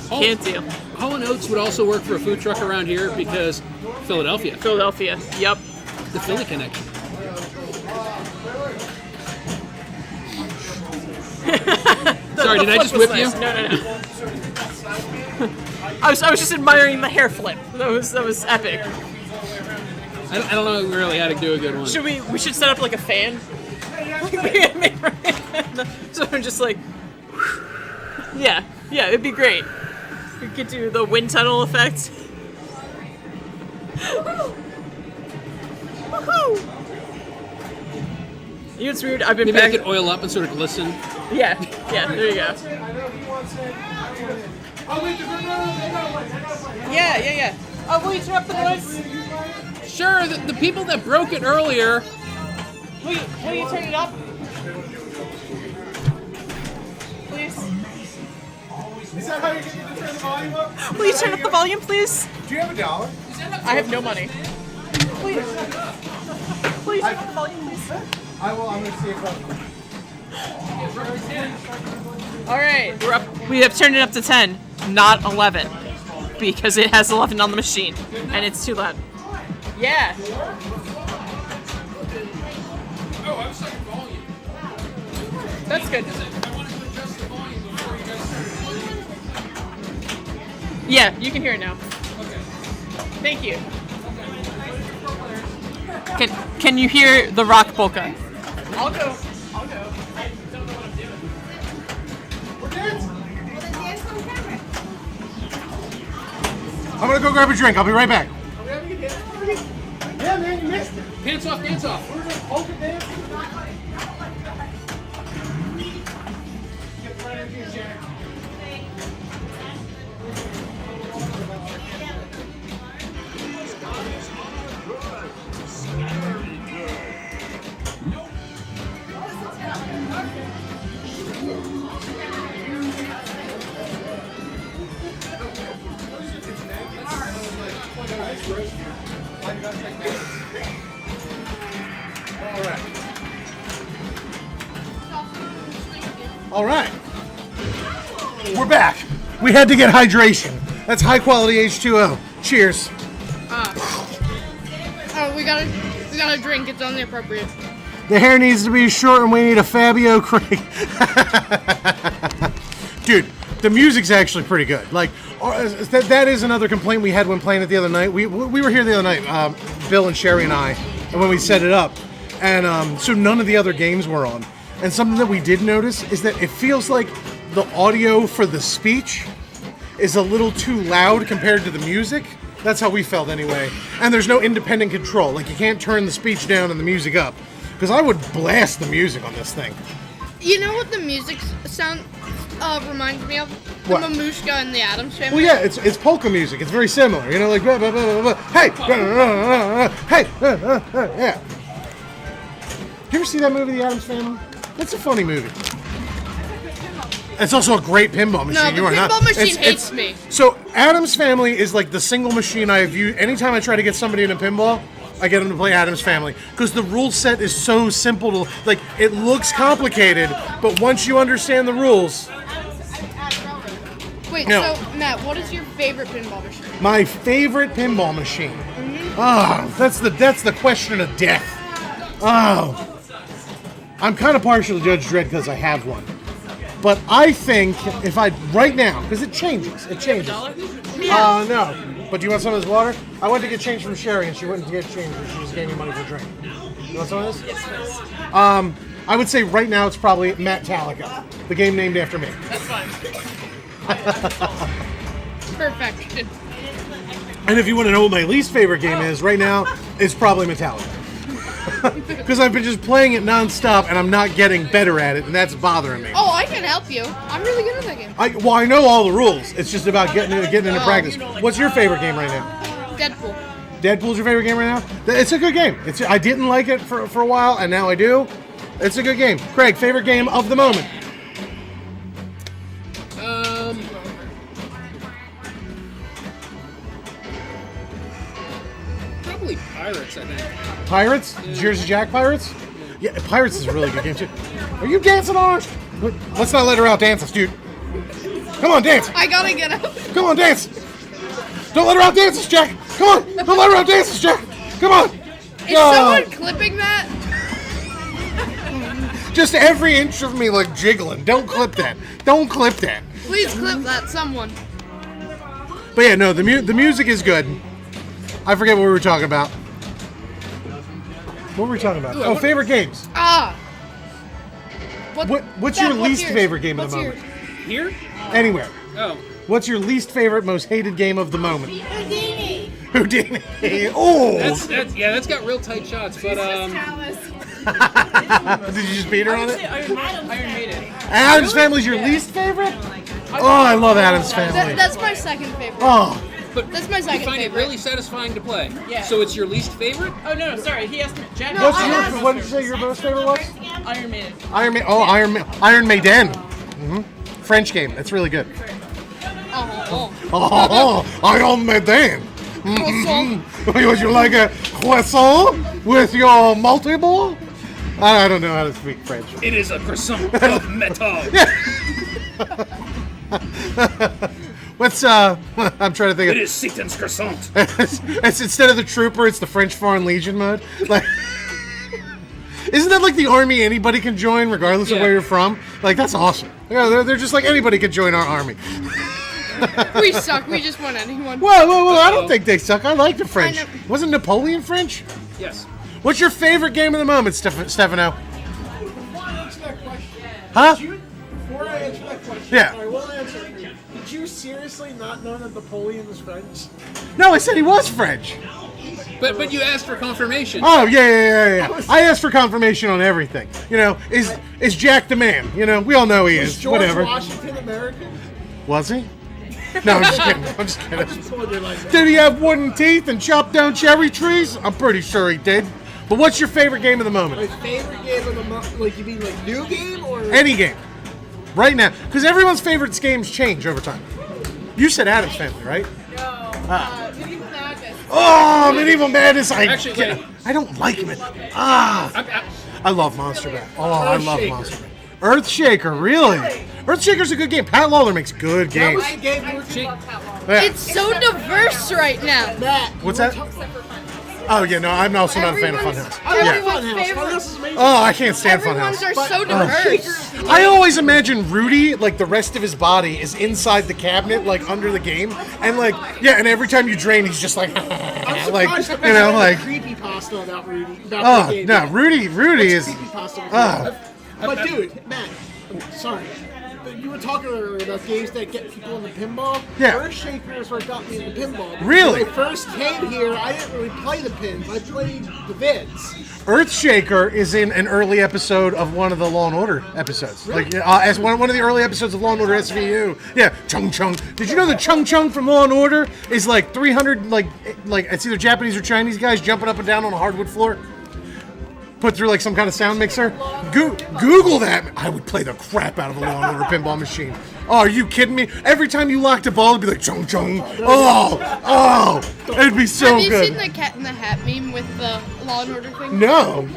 Can't deal. Hall & Oates would also work for a food truck around here because Philadelphia. Yep. The Philly connection. Sorry, did I just whip you? No. I was just admiring the hair flip. That was epic. I don't know really how to do a good one. We should set up like a fan. So I'm just like, yeah, it'd be great. We could do the wind tunnel effect. Woohoo! You know what's weird? I've been Maybe I back. could oil up and sort of glisten. Yeah, there you go. Yeah. Oh, will you turn up the noise? Sure, the people that broke it earlier. Will you turn it up? Please. Is that how you get me to turn the volume up? Will you turn up the volume, please? Do you have $1? I have no money. Please turn up the volume, please. I will. I'm going to see if All right, we're up. We have turned it up to 10, not 11, because it has 11 on the machine, and it's too loud. Yeah. Oh, I was talking volume. That's good. I wanted to adjust the volume before you guys. Yeah, you can hear it now. Okay. Thank you. Can you hear the rock polka? I'll go. I'm going to go grab a drink. I'll be right back. Yeah, man, you missed it. Pants off. We're just polka dancing. All right. We're back. We had to get hydration. That's high quality H2O. Cheers. Oh, we gotta drink. It's only appropriate. The hair needs to be short and we need a Fabio Craig. Dude, the music's actually pretty good. Like, that is another complaint we had when playing it the other night. We were here the other night, Bill and Sherry and I, and when we set it up. And so none of the other games were on. And something that we did notice is that it feels like the audio for the speech is a little too loud compared to the music. That's how we felt anyway. And there's no independent control. Like, you can't turn the speech down and the music up. Because I would blast the music on this thing. You know what the music sound reminds me of? The What? Mamushka and the Addams Family. Well, yeah, it's polka music. It's very similar. You know, like, blah, blah, blah, blah, blah. Hey! Hey! Yeah. You ever see that movie, The Addams Family? That's a funny movie. It's also a great pinball machine. No, the pinball machine hates me. So, Addams Family is like the single machine I have used. Anytime I try to get somebody in a pinball, I get them to play Addams Family. Because the rule set is so simple to, like, it looks complicated, but once you understand the rules. Wait, No. so Matt, what is your favorite pinball machine? My favorite pinball machine. Oh, that's the question of death. Oh. I'm kind of partial to Judge Dredd because I have one. But I think if I, right now, because it changes. No. But do you want some of this water? I went to get change from Sherry and she went to get change and she just gave me money for a drink. You want some of this? Yes, please. I would say right now it's probably Metallica, the game named after me. That's fine. Perfect. And if you want to know what my least favorite game is right now, it's probably Metallica. Because I've been just playing it nonstop and I'm not getting better at it, and that's bothering me. Oh, I can help you. I'm really good at that game. I know all the rules. It's just about getting into practice. What's your favorite game right now? Deadpool. Deadpool's your favorite game right now? It's a good game. I didn't like it for a while, and now I do. It's a good game. Craig, favorite game of the moment? Probably Pirates, I think. Pirates? Jersey Jack Pirates? Yeah, Pirates is a really good game too. Are you dancing on us? Let's not let her out dance us, dude. Come on, dance. I gotta get up. Come on, dance. Don't let her out dance us, Jack. Come on. Don't let her out dance us, Jack. Come on. Is someone clipping that? Just every inch of me like jiggling. Don't clip that. Don't clip that. Please clip that, someone. But yeah, no, the music is good. I forget what we were talking about. What were we talking about? Oh, favorite games. What's your least favorite game of the moment? Here? Anywhere. Oh. What's your least favorite, most hated game of the moment? Houdini. Oh. That's got real tight shots, but Did you just beat her on it? Iron Maiden. Adam's Family's your least favorite? Oh, I love Adam's Family. That's my second favorite. Oh. But that's my second you find favorite. it really satisfying to play. Yeah. So it's your least favorite? Oh no, sorry. He asked me. Jack. What did you say your most favorite was? Iron Maiden. Iron Maiden. Mm-hmm. French game. That's really good. Oh, Iron Maiden. Mm-hmm. Would you like a croissant with your multi-ball? I don't know how to speak French. It is a croissant of metal. What's I'm trying to think It is Satan's croissant. it's instead of the trooper, it's the French Foreign Legion mode. Like, isn't that like the army anybody can join regardless of where you're from? Like, that's awesome. Yeah, they're just like anybody could join our army. We suck. We just want anyone. Whoa! I don't think they suck. I like the French. Wasn't Napoleon French? Yes. What's your favorite game of the moment, Stefano? Before I answer that question, Huh? before I answer that question, Yeah. I will answer it for you. Did you seriously not know that Napoleon was French? No, I said he was French. But you asked for confirmation. Oh yeah. I asked for confirmation on everything. You know, is Jack the man? You know, we all know he Was is. George Whatever. Washington American? Was he? No, I'm just kidding. I just told you like that. Did he have wooden teeth and chop down cherry trees? I'm pretty sure he did. But what's your favorite game of the My moment? favorite game of the month, like you mean like new game or? Any game. Right now. Because everyone's favorite games change over time. You said Addams Family, right? No. Medieval Madness. Oh, Medieval Madness. Actually, wait. I don't like it. I love Monster Bat. Oh, I love Monster Bat. Earthshaker, really? Earthshaker's a good game. Pat Lawler makes good That games. was the game we were Yeah. It's so diverse right now. Matt. What's that? Oh, yeah, no, I'm also not a fan of Everyone's- Funhouse. everyone's Yeah. favorite. Funhouse is amazing. Oh, I can't stand Everyone's Funhouse. are so diverse. I always imagine Rudy, like the rest of his body, is inside the cabinet, like under the game, and like, yeah, and every time you drain, he's just like, I'm like, surprised you know, there's like, creepypasta about Rudy. About oh the game. no, Rudy is, Creepypasta. oh. But dude, Matt, sorry. But you were talking earlier about games that get people into pinball. Yeah. Earthshaker is what got me into pinball. Really? When I first came here, I didn't really play the pins. I played the vids. Earthshaker is in an early episode of one of the Law and Order episodes. Like as one of the early episodes of Law and Order SVU. Yeah, Chung Chung. Did you know that Chung Chung from Law and Order is like 300 like it's either Japanese or Chinese guys jumping up and down on a hardwood floor? Put through like some kind of sound mixer. Google that. I would play the crap out of a Law and Order pinball machine. Oh, are you kidding me? Every time you locked a ball, it'd be like chung chung. Oh, it'd be so Have you good. seen the Cat in the Hat meme with the Law and Order thing? No.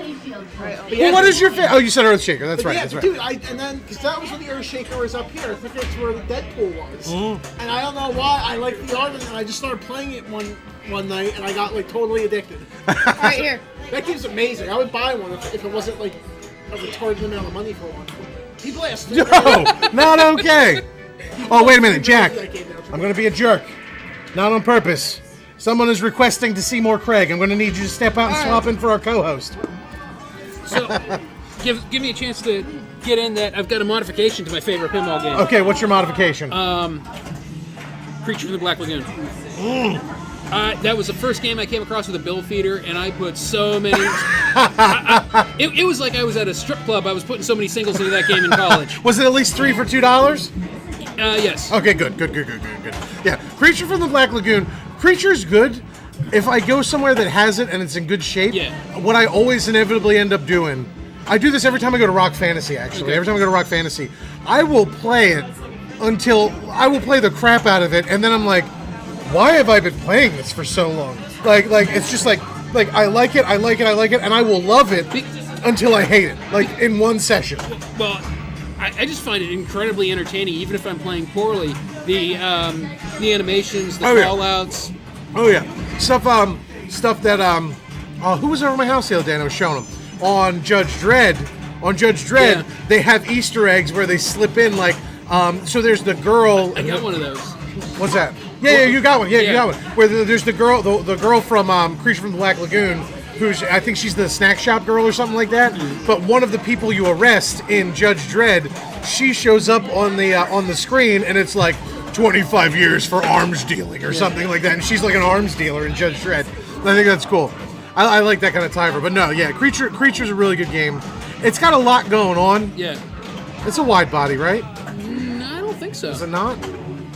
Well, what is your favorite? Oh, you said Earthshaker. That's But right. yeah, That's right. dude, and then because that was when the Earthshaker was up here. I think that's where the Deadpool was. Mm. And I don't know why I liked the art of it, and I just started playing it one one night, and I got like totally addicted. Right here. That game's amazing. I would buy one if it wasn't like a retarded amount of money for one. People ask. No, not okay. Oh, wait a minute, Jack. I'm going to be a jerk. Not on purpose. Someone is requesting to see more Craig. I'm going to need you to step out and swap in for our co-host. So, give me a chance to get in that. I've got a modification to my favorite pinball game. Okay, what's your modification? Creature from the Black Lagoon. That was the first game I came across with a bill feeder, and I put so many. It was like I was at a strip club. I was putting so many singles into that game in college. Was it at least 3 for $2? Yes. Okay, good. Yeah, Creature from the Black Lagoon. Creature's good. If I go somewhere that has it and it's in good shape, Yeah. what I always inevitably end up doing, I do this every time I go to Rock Fantasy, actually. Okay. Every time I go to Rock Fantasy, I will play it until I will play the crap out of it, and then I'm like, why have I been playing this for so long? Like it's just like I like it, and I will love it until I hate it, like in one session. Well, I just find it incredibly entertaining, even if I'm playing poorly. The animations, the Oh, yeah. call-outs. Oh yeah, stuff that who was over at my house the other day and I was showing them on Judge Dredd. On Judge Dredd, Yeah. they have Easter eggs where they slip in like so there's the girl. I got one of those. What's that? Yeah, you got one. Yeah, you Yeah. got one. Where there's the girl, the girl from Creature from the Black Lagoon, who's I think she's the snack shop girl or something like that. But one of the people you arrest in Judge Dredd, she shows up on the screen, and it's like 25 years for arms dealing or something like that, and she's like an arms dealer in Judge Dredd. And I think that's cool. I like that kind of timer. But no, yeah, Creature's a really good game. It's got a lot going on. Yeah. It's a wide body, right? I don't think so. Is it not?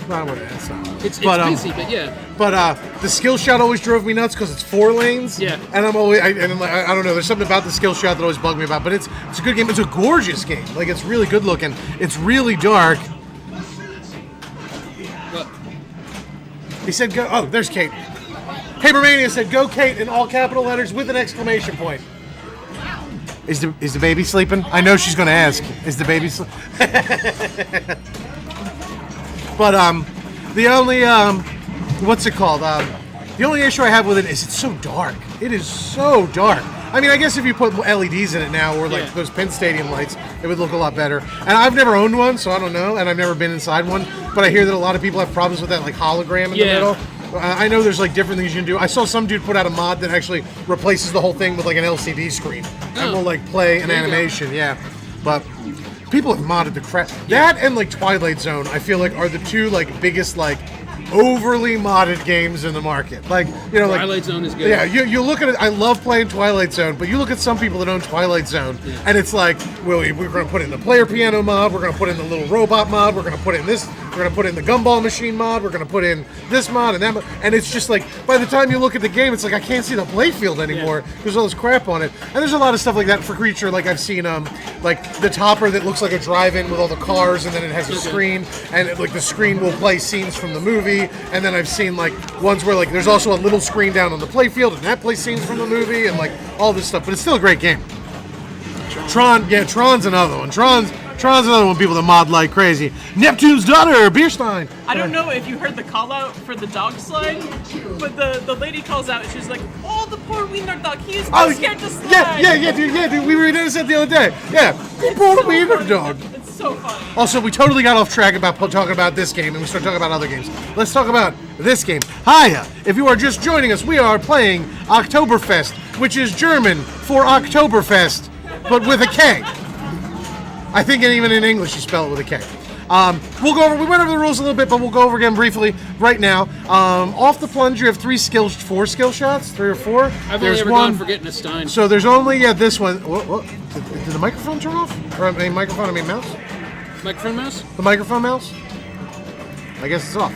No, it's not. It's But, busy, but yeah. But the skill shot always drove me nuts because it's 4 lanes. Yeah. And I'm always, I don't know. There's something about the skill shot that always bugged me about. But it's a good game. It's a gorgeous game. Like it's really good looking. It's really dark. But He said, "Go." Oh, there's Kate. Papermania said, "Go, Kate," in all capital letters with an exclamation point. Is the baby sleeping? I know she's going to ask. Is the baby sleeping? But the only what's it called? The only issue I have with it is it's so dark. It is so dark. I mean, I guess if you put LEDs in it now, or like those Penn Stadium lights, it would look a lot better. And I've never owned one, so I don't know, and I've never been inside one. But I hear that a lot of people have problems with that, like hologram in the middle. I know there's like different things you can do. I saw some dude put out a mod that actually replaces the whole thing with like an LCD screen and will like play an animation. Yeah, but people have modded the crap. That and like Twilight Zone, I feel like are the two like biggest like overly modded games in the market. Like, you know, like Twilight Zone is good. Yeah, you look at it. I love playing Twilight Zone, but you look at some people that own Twilight Zone, and it's like, well, we're going to put in the player piano mod, we're going to put in the little robot mod, we're going to put in this, we're going to put in the gumball machine mod, we're going to put in this mod and that mod, and it's just like, by the time you look at the game, it's like I can't see the playfield anymore. There's all this crap on it, and there's a lot of stuff like that for Creature. Like I've seen, like the topper that looks like a drive-in with all the cars, and then it has a screen, and like the screen will play scenes from the movie. And then I've seen like ones where like there's also a little screen down on the playfield, and that plays scenes from the movie, and like all this stuff. But it's still a great game. Tron's another one. Tron's another one people that mod like crazy. Neptune's daughter, Stein. I don't know if you heard the call out for the dog slide, but the lady calls out and she's like, "Oh, the poor wiener dog, he is so scared to slide." Yeah, dude. We were doing this the other day. Yeah, the poor wiener dog. It's so funny. Also, we totally got off track about talking about this game, and we started talking about other games. Let's talk about this game. Hiya! If you are just joining us, we are playing Oktoberfest, which is German for Oktoberfest, but with a K. I think even in English you spell it with a K. We went over the rules a little bit, but we'll go over again briefly right now. Off the plunge, you have 4 skill shots, 3 or 4. I've only ever gone for getting a Stein. So there's only this one. What? Did the microphone turn off? Or I mean mouse? Microphone mouse? The microphone mouse? I guess it's off.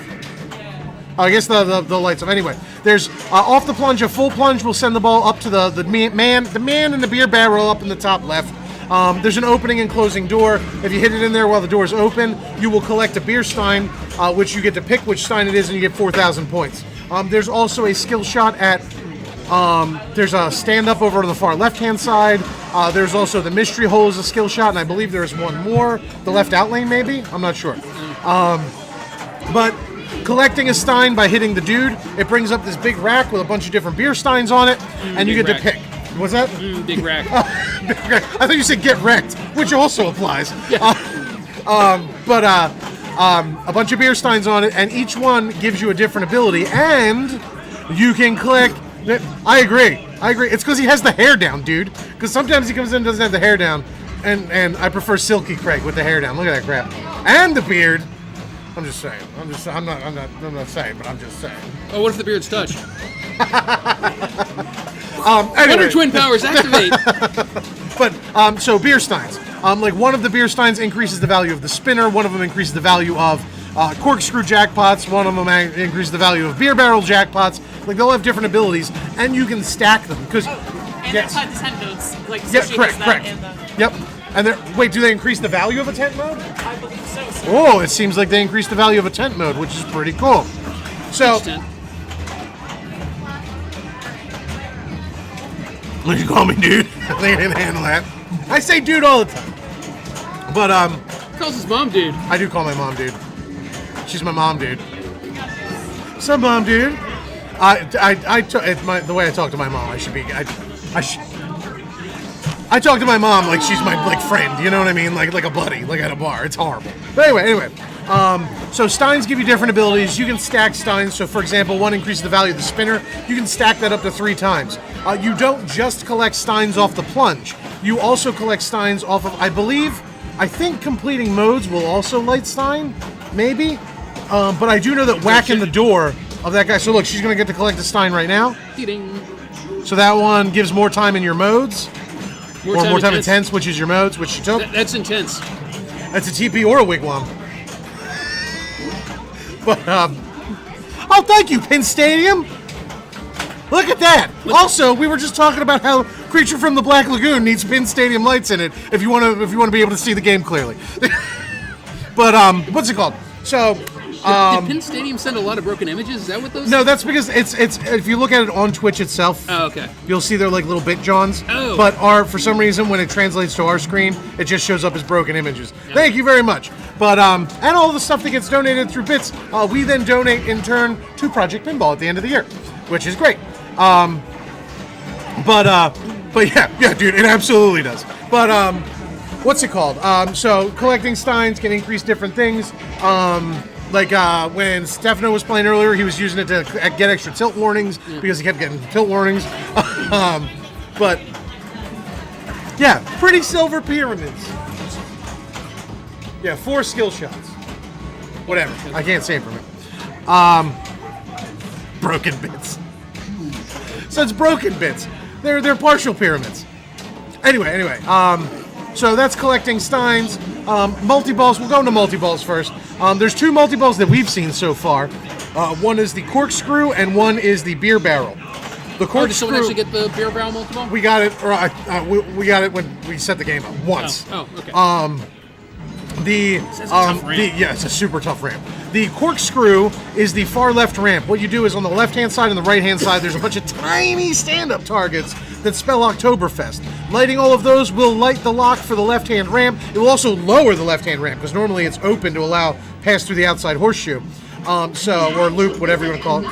Oh, I guess the lights off. Anyway, there's off the plunge. A full plunge will send the ball up to the man in the beer barrel up in the top left. There's an opening and closing door. If you hit it in there while the door is open, you will collect a beer stein, which you get to pick which stein it is, and you get 4,000 points. There's also a skill shot at. There's a stand up over on the far left hand side. There's also the mystery hole is a skill shot, and I believe there's one more. The left out lane, maybe? I'm not sure. But collecting a Stein by hitting the dude. It brings up this big rack with a bunch of different beer Steins on it, and you big get to rack. pick. What's that? Big rack. Big rack. I thought you said get wrecked, which also applies. A bunch of beer Steins on it, and each one gives you a different ability, and you can click. I agree. It's because he has the hair down, dude. Because sometimes he comes in and doesn't have the hair down, and I prefer Silky Craig with the hair down. Look at that crap. And the beard. I'm just saying. I'm not saying, but I'm just saying. Oh, what if the beards touch? Anyway. Wonder Twin powers activate. But so beer steins. Like one of the beer steins increases the value of the spinner. One of them increases the value of corkscrew jackpots. One of them increases the value of beer barrel jackpots. Like they'll have different abilities, and you can stack them because. And Yes. outside the tent modes. Like, Yep, Sushi correct, has that correct. in the... Yep. And wait, do they increase the value of a tent mode? I believe so. Oh, it seems like they increase the value of a tent mode, which is pretty cool. So, Tent. what you call me, dude? They didn't handle that. I say dude all the time. But Calls his mom, dude. I do call my mom dude. She's my mom, dude. What's up, mom, dude? The way I talk to my mom, I talk to my mom like she's my friend, you know what I mean? Like a buddy, like at a bar. It's horrible. But anyway. So Steins give you different abilities. You can stack Steins. So for example, one increases the value of the spinner. You can stack that up to 3 times. You don't just collect Steins off the plunge. You also collect Steins off of, I think completing modes will also light Stein, maybe. But I do know that whacking the door of that guy. So look, she's going to get to collect a Stein right now. Ding. So that one gives more time in your modes. Or more time intense. intense, which is your modes, which she took. That's intense. That's a TP or a wigwam. But, oh, thank you, Pin Stadium. Look at that. Also, we were just talking about how Creature from the Black Lagoon needs Pin Stadium lights in it if you want to be able to see the game clearly. But what's it called? So, Did Pin Stadium send a lot of broken images? Is that what those? no, that's because it's if you look at it on Twitch itself, Oh, okay. you'll see they're like little bit johns. Oh. But for some reason, when it translates to our screen, it just shows up as broken images. Thank you very much. But and all the stuff that gets donated through bits, we then donate in turn to Project Pinball at the end of the year, which is great. But yeah, dude, it absolutely does. But what's it called? So collecting Steins can increase different things. Like when Stefano was playing earlier, he was using it to get extra tilt warnings because he kept getting tilt warnings. But yeah, pretty silver pyramids. Yeah, 4 skill shots. Whatever. I can't say it from it. Broken bits. So it's broken bits. They're partial pyramids. Anyway. So that's collecting Steins. Multi-balls, we'll go into multi-balls first. There's 2 multi-balls that we've seen so far. One is the Corkscrew and one is the Beer Barrel. The Corkscrew, Did someone actually get the beer barrel multi-ball? we got it, or we got it when we set the game up once. Oh, okay. It's a tough ramp. It's a super tough ramp. The Corkscrew is the far left ramp. What you do is on the left-hand side and the right-hand side, there's a bunch of tiny stand-up targets that spell Oktoberfest. Lighting all of those will light the lock for the left-hand ramp. It will also lower the left-hand ramp, because normally it's open to allow pass through the outside horseshoe. Or loop, whatever you want to call it.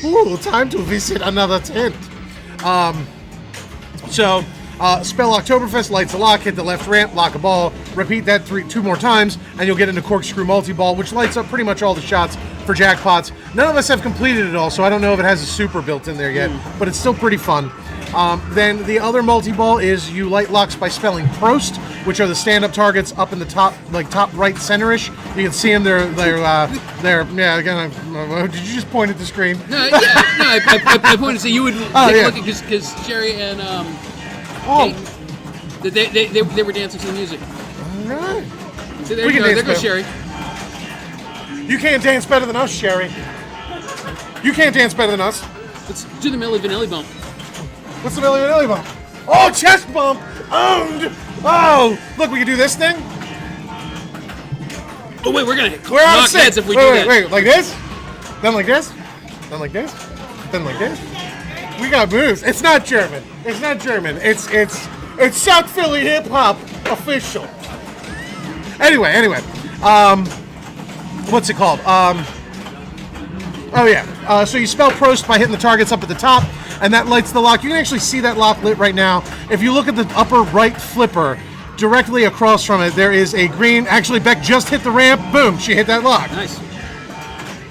Ooh, time to visit another tent. Spell Oktoberfest, lights a lock, hit the left ramp, lock a ball, repeat that 2 more times, and you'll get into Corkscrew multi-ball, which lights up pretty much all the shots for jackpots. None of us have completed it all, so I don't know if it has a super built in there yet, but it's still pretty fun. Then the other multi-ball is you light locks by spelling Prost, which are the stand-up targets up in the top right center-ish. You can see them. Did you just point at the screen? I pointed so you would take a look at because Sherry and Kate, they were dancing to the music. All right. So there We you can go. There dance goes Sherry. You can't dance better than us, Sherry. You can't dance better than us. Let's do the Milli Vanilli bump. What's the Milli Vanilli bump? Oh, chest bump! Owned! Oh! Look, we can do this thing? Oh wait, we're gonna We're out of knock sync. heads if we do that. Wait, like this? Then like this? Then like this? Then like this? We got moves. It's not German. It's not German. It's South Philly hip hop official. Anyway. What's it called? Oh yeah. So you spell Prost by hitting the targets up at the top, and that lights the lock. You can actually see that lock lit right now. If you look at the upper right flipper, directly across from it, there is a green. Actually, Beck just hit the ramp. Boom, she hit that lock. Nice.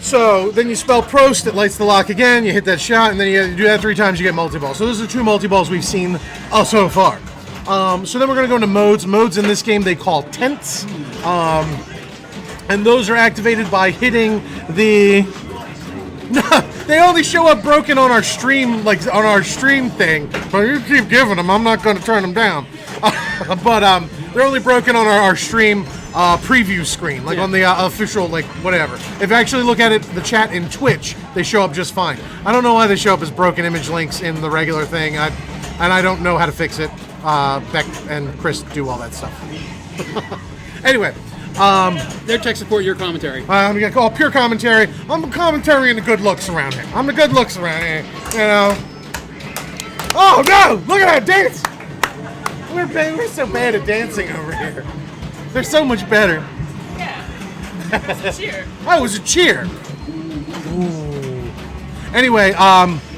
So then you spell Prost, it lights the lock again, you hit that shot, and then you do that 3 times, you get multi-ball. So those are 2 multi-balls we've seen so far. So then we're going to go into modes. Modes in this game they call tents. And those are activated by hitting the... they only show up broken on our stream, like on our stream thing. But you keep giving them, I'm not going to turn them down. But they're only broken on our stream preview screen, like on the official, like whatever. If you actually look at it, the chat in Twitch, they show up just fine. I don't know why they show up as broken image links in the regular thing, and I don't know how to fix it. Beck and Chris do all that stuff. Anyway, Their tech support, your commentary. I'm gonna call pure commentary. I'm the commentary and the good looks around here. I'm the good looks around here, you know. Oh no! Look at that dance! We're so bad at dancing over here. They're so much better. Yeah. It's a cheer. Oh, it was a cheer. Ooh. Anyway,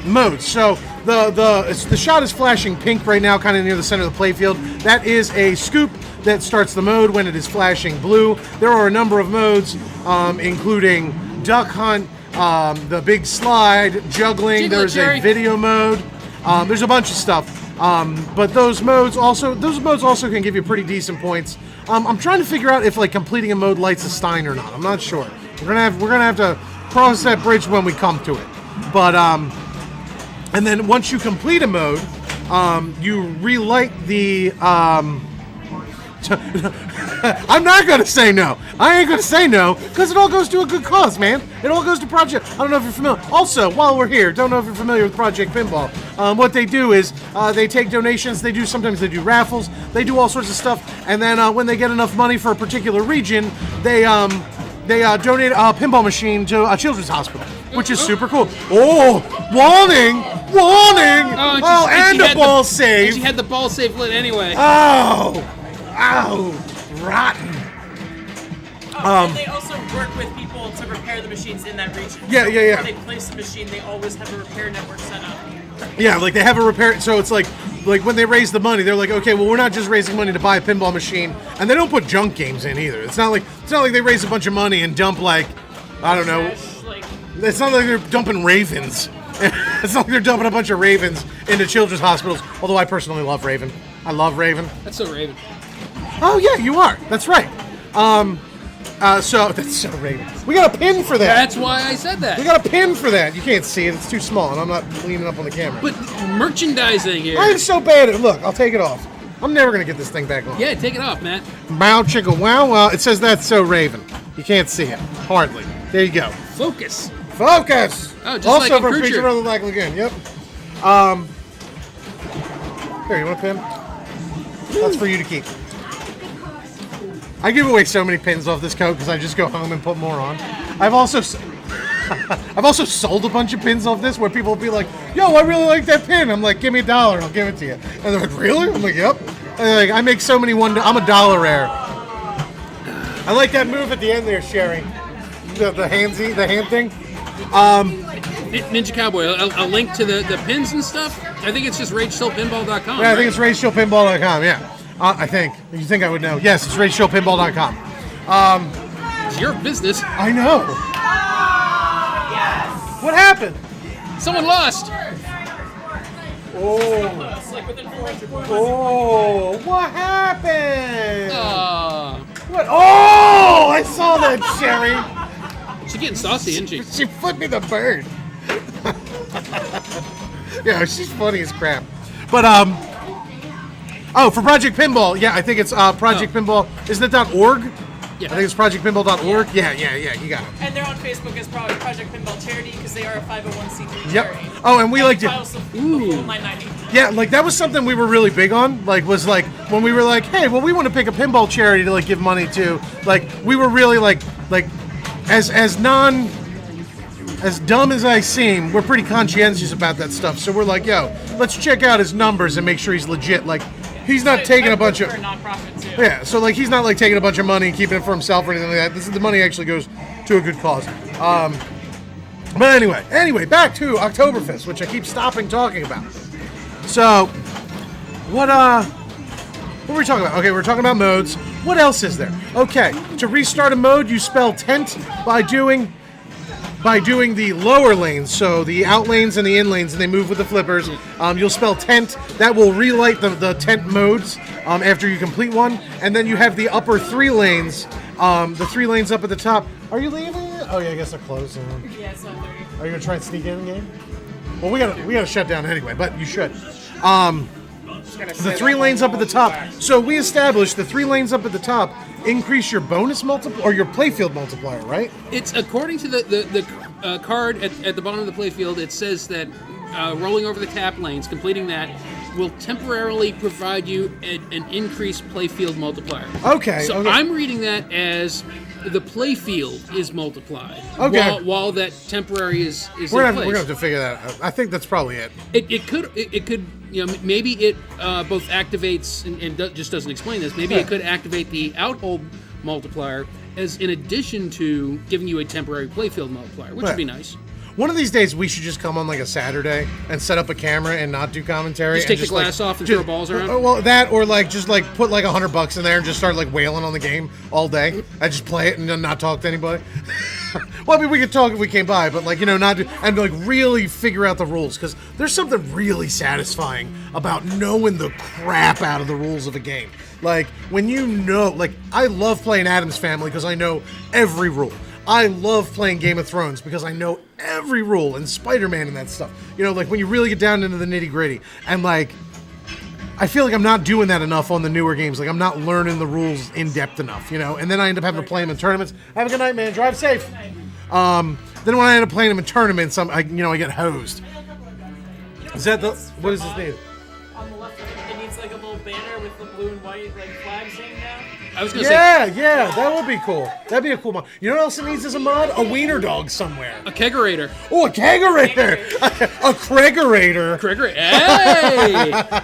modes. So the shot is flashing pink right now, kind of near the center of the playfield. That is a scoop that starts the mode when it is flashing blue. There are a number of modes, including duck hunt, the big slide, juggling. Jiggle it, There's Jerry. a video mode. There's a bunch of stuff. But those modes also can give you pretty decent points. I'm trying to figure out if like completing a mode lights a Stein or not. I'm not sure. We're gonna have to cross that bridge when we come to it. But and then once you complete a mode, you relight the. I'm not gonna say no. I ain't gonna say no because it all goes to a good cause, man. It all goes to Project. I don't know if you're familiar. Also, while we're here, don't know if you're familiar with Project Pinball. What they do is they take donations. Sometimes they do raffles. They do all sorts of stuff. And then when they get enough money for a particular region, they donate a pinball machine to a children's hospital, which is super cool. Oh, warning! Oh, and a ball save. She had the ball save lit anyway. Oh. Ow! Rotten. And they also work with people to repair the machines in that region. Yeah. When they place a machine, they always have a repair network set up. Yeah, like they have a repair. So it's like when they raise the money, they're like, okay, well, we're not just raising money to buy a pinball machine, and they don't put junk games in either. It's not like they raise a bunch of money and dump I don't know. It's not like they're dumping ravens. It's not like they're dumping a bunch of ravens into children's hospitals. Although I personally love Raven. I love Raven. That's so Raven. Oh yeah, you are. That's right. So that's so Raven. We got a pin for that. That's why I said that. We got a pin for that. You can't see it. It's too small, and I'm not leaning up on the camera. But merchandising here. I am so bad at it. Look, I'll take it off. I'm never gonna get this thing back on. Yeah, take it off, Matt. Bow chicka wow. Well, it says that's so Raven. You can't see it. Hardly. There you go. Focus. Focus. Oh, just also like in for Creature. Creature of the Black Lagoon. Yep. Here, you want a pin? That's for you to keep. I give away so many pins off this coat because I just go home and put more on. I've also sold a bunch of pins off this where people will be like, "Yo, I really like that pin." I'm like, "Give me $1 and I'll give it to you." And they're like, "Really?" I'm like, "Yep." And they're like, I make so many I'm a $1 I like that move at the end there, Sherry. The hand thing. Ninja Cowboy, a link to the pins and stuff. I think it's just RageStillPinball.com. Yeah, I think it's RageShowPinball.com. Yeah. I think. You think I would know? Yes, it's RageShowPinball.com. It's your business. I know. Yes. What happened? Someone lost. Oh, what happened? What? Oh, I saw that, Sherry. She's getting saucy, isn't she? She flipped me the bird. Yeah, she's funny as crap. But for Project Pinball, yeah, I think it's Project Pinball. Isn't it .org? Yeah. I think it's projectpinball.org. Yeah, you got it. And they're on Facebook as Project Pinball Charity because they are a 501c3 Yep. charity. Oh, and we like to. to. Ooh. 990. Yeah, like that was something we were really big on. Like, was like when we were like, hey, well, we want to pick a pinball charity to like give money to. Like, we were really like as dumb as I seem, we're pretty conscientious about that stuff. So we're like, yo, let's check out his numbers and make sure he's legit. Like, he's not taking a bunch of. For a nonprofit too. Yeah, so like he's not like taking a bunch of money and keeping it for himself or anything like that. The money actually goes to a good cause. But anyway, back to Oktoberfest, which I keep stopping talking about. So, what were we talking about? Okay, we're talking about modes. What else is there? Okay, to restart a mode, you spell tent by doing the lower lanes, so the out lanes and the in lanes, and they move with the flippers. You'll spell tent. That will relight the tent modes after you complete one. And then you have the upper 3 lanes, the 3 lanes up at the top. Are you leaving? Oh yeah, I guess they're closed. Yeah, it's not 30. Are you gonna try and sneak in the game? Well, we gotta shut down anyway, but you should. The 3 lanes up at the top. So we established the 3 lanes up at the top increase your bonus multiplier or your playfield multiplier, right? It's according to the card at the bottom of the playfield. It says that rolling over the tap lanes, completing that, will temporarily provide you an increased playfield multiplier. Okay. So I'm reading that as the playfield is multiplied. Okay. While that temporary is We're in gonna place. have to figure that out. I think that's probably it. It could maybe it both activates and just doesn't explain this. Maybe it could activate the outhold multiplier as in addition to giving you a temporary playfield multiplier, which would be nice. One of these days, we should just come on like a Saturday and set up a camera and not do commentary. Just take and the glass off and throw balls around? Well, that or like just like put like $100 in there and just start like wailing on the game all day. I just play it and then not talk to anybody. Well, I mean, we could talk if we came by, but like not do, and like really figure out the rules because there's something really satisfying about knowing the crap out of the rules of a game. Like when like I love playing Addams Family because I know every rule. I love playing Game of Thrones because I know every rule and Spider-Man and that stuff. Like when you really get down into the nitty-gritty. And like, I feel like I'm not doing that enough on the newer games. Like I'm not learning the rules in depth enough, And then I end up having to play them in tournaments. Have a good night, man. Drive safe. Then when I end up playing them in tournaments, I get hosed. Is that what is his name? On the left, it needs like a little banner with the blue and white like flags hanging down. I was gonna say Yeah, that would be cool. That'd be a cool mod. You know what else it needs as a mod? A wiener dog somewhere. a kegerator. Oh, a kegerator! A Craigerator. Hey!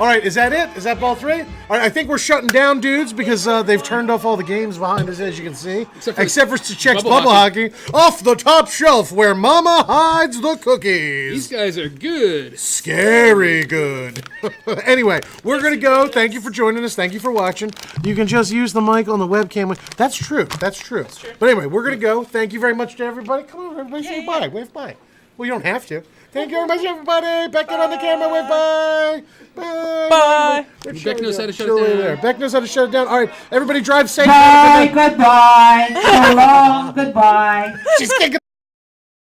All right, is that it? Is that ball 3? All right, I think we're shutting down, dudes, because they've turned off all the games behind us, as you can see. Except for Check's Bubble Hockey. Off the top shelf where Mama hides the cookies. These guys are good. Scary good. Anyway, we're going to go. Thank you for joining us. Thank you for watching. You can just use the mic on the webcam. That's true. That's true. But anyway, we're going to go. Thank you very much to everybody. Come on, everybody, say bye. Wave bye. Well, you don't have to. Thank you very much, everybody. Beck it on the camera. Wave bye. Bye. Bye. Beck knows how to shut it down. There. Beck knows how to shut it down. All right, everybody drive safe. Bye, goodbye, so long, goodbye. She's kicking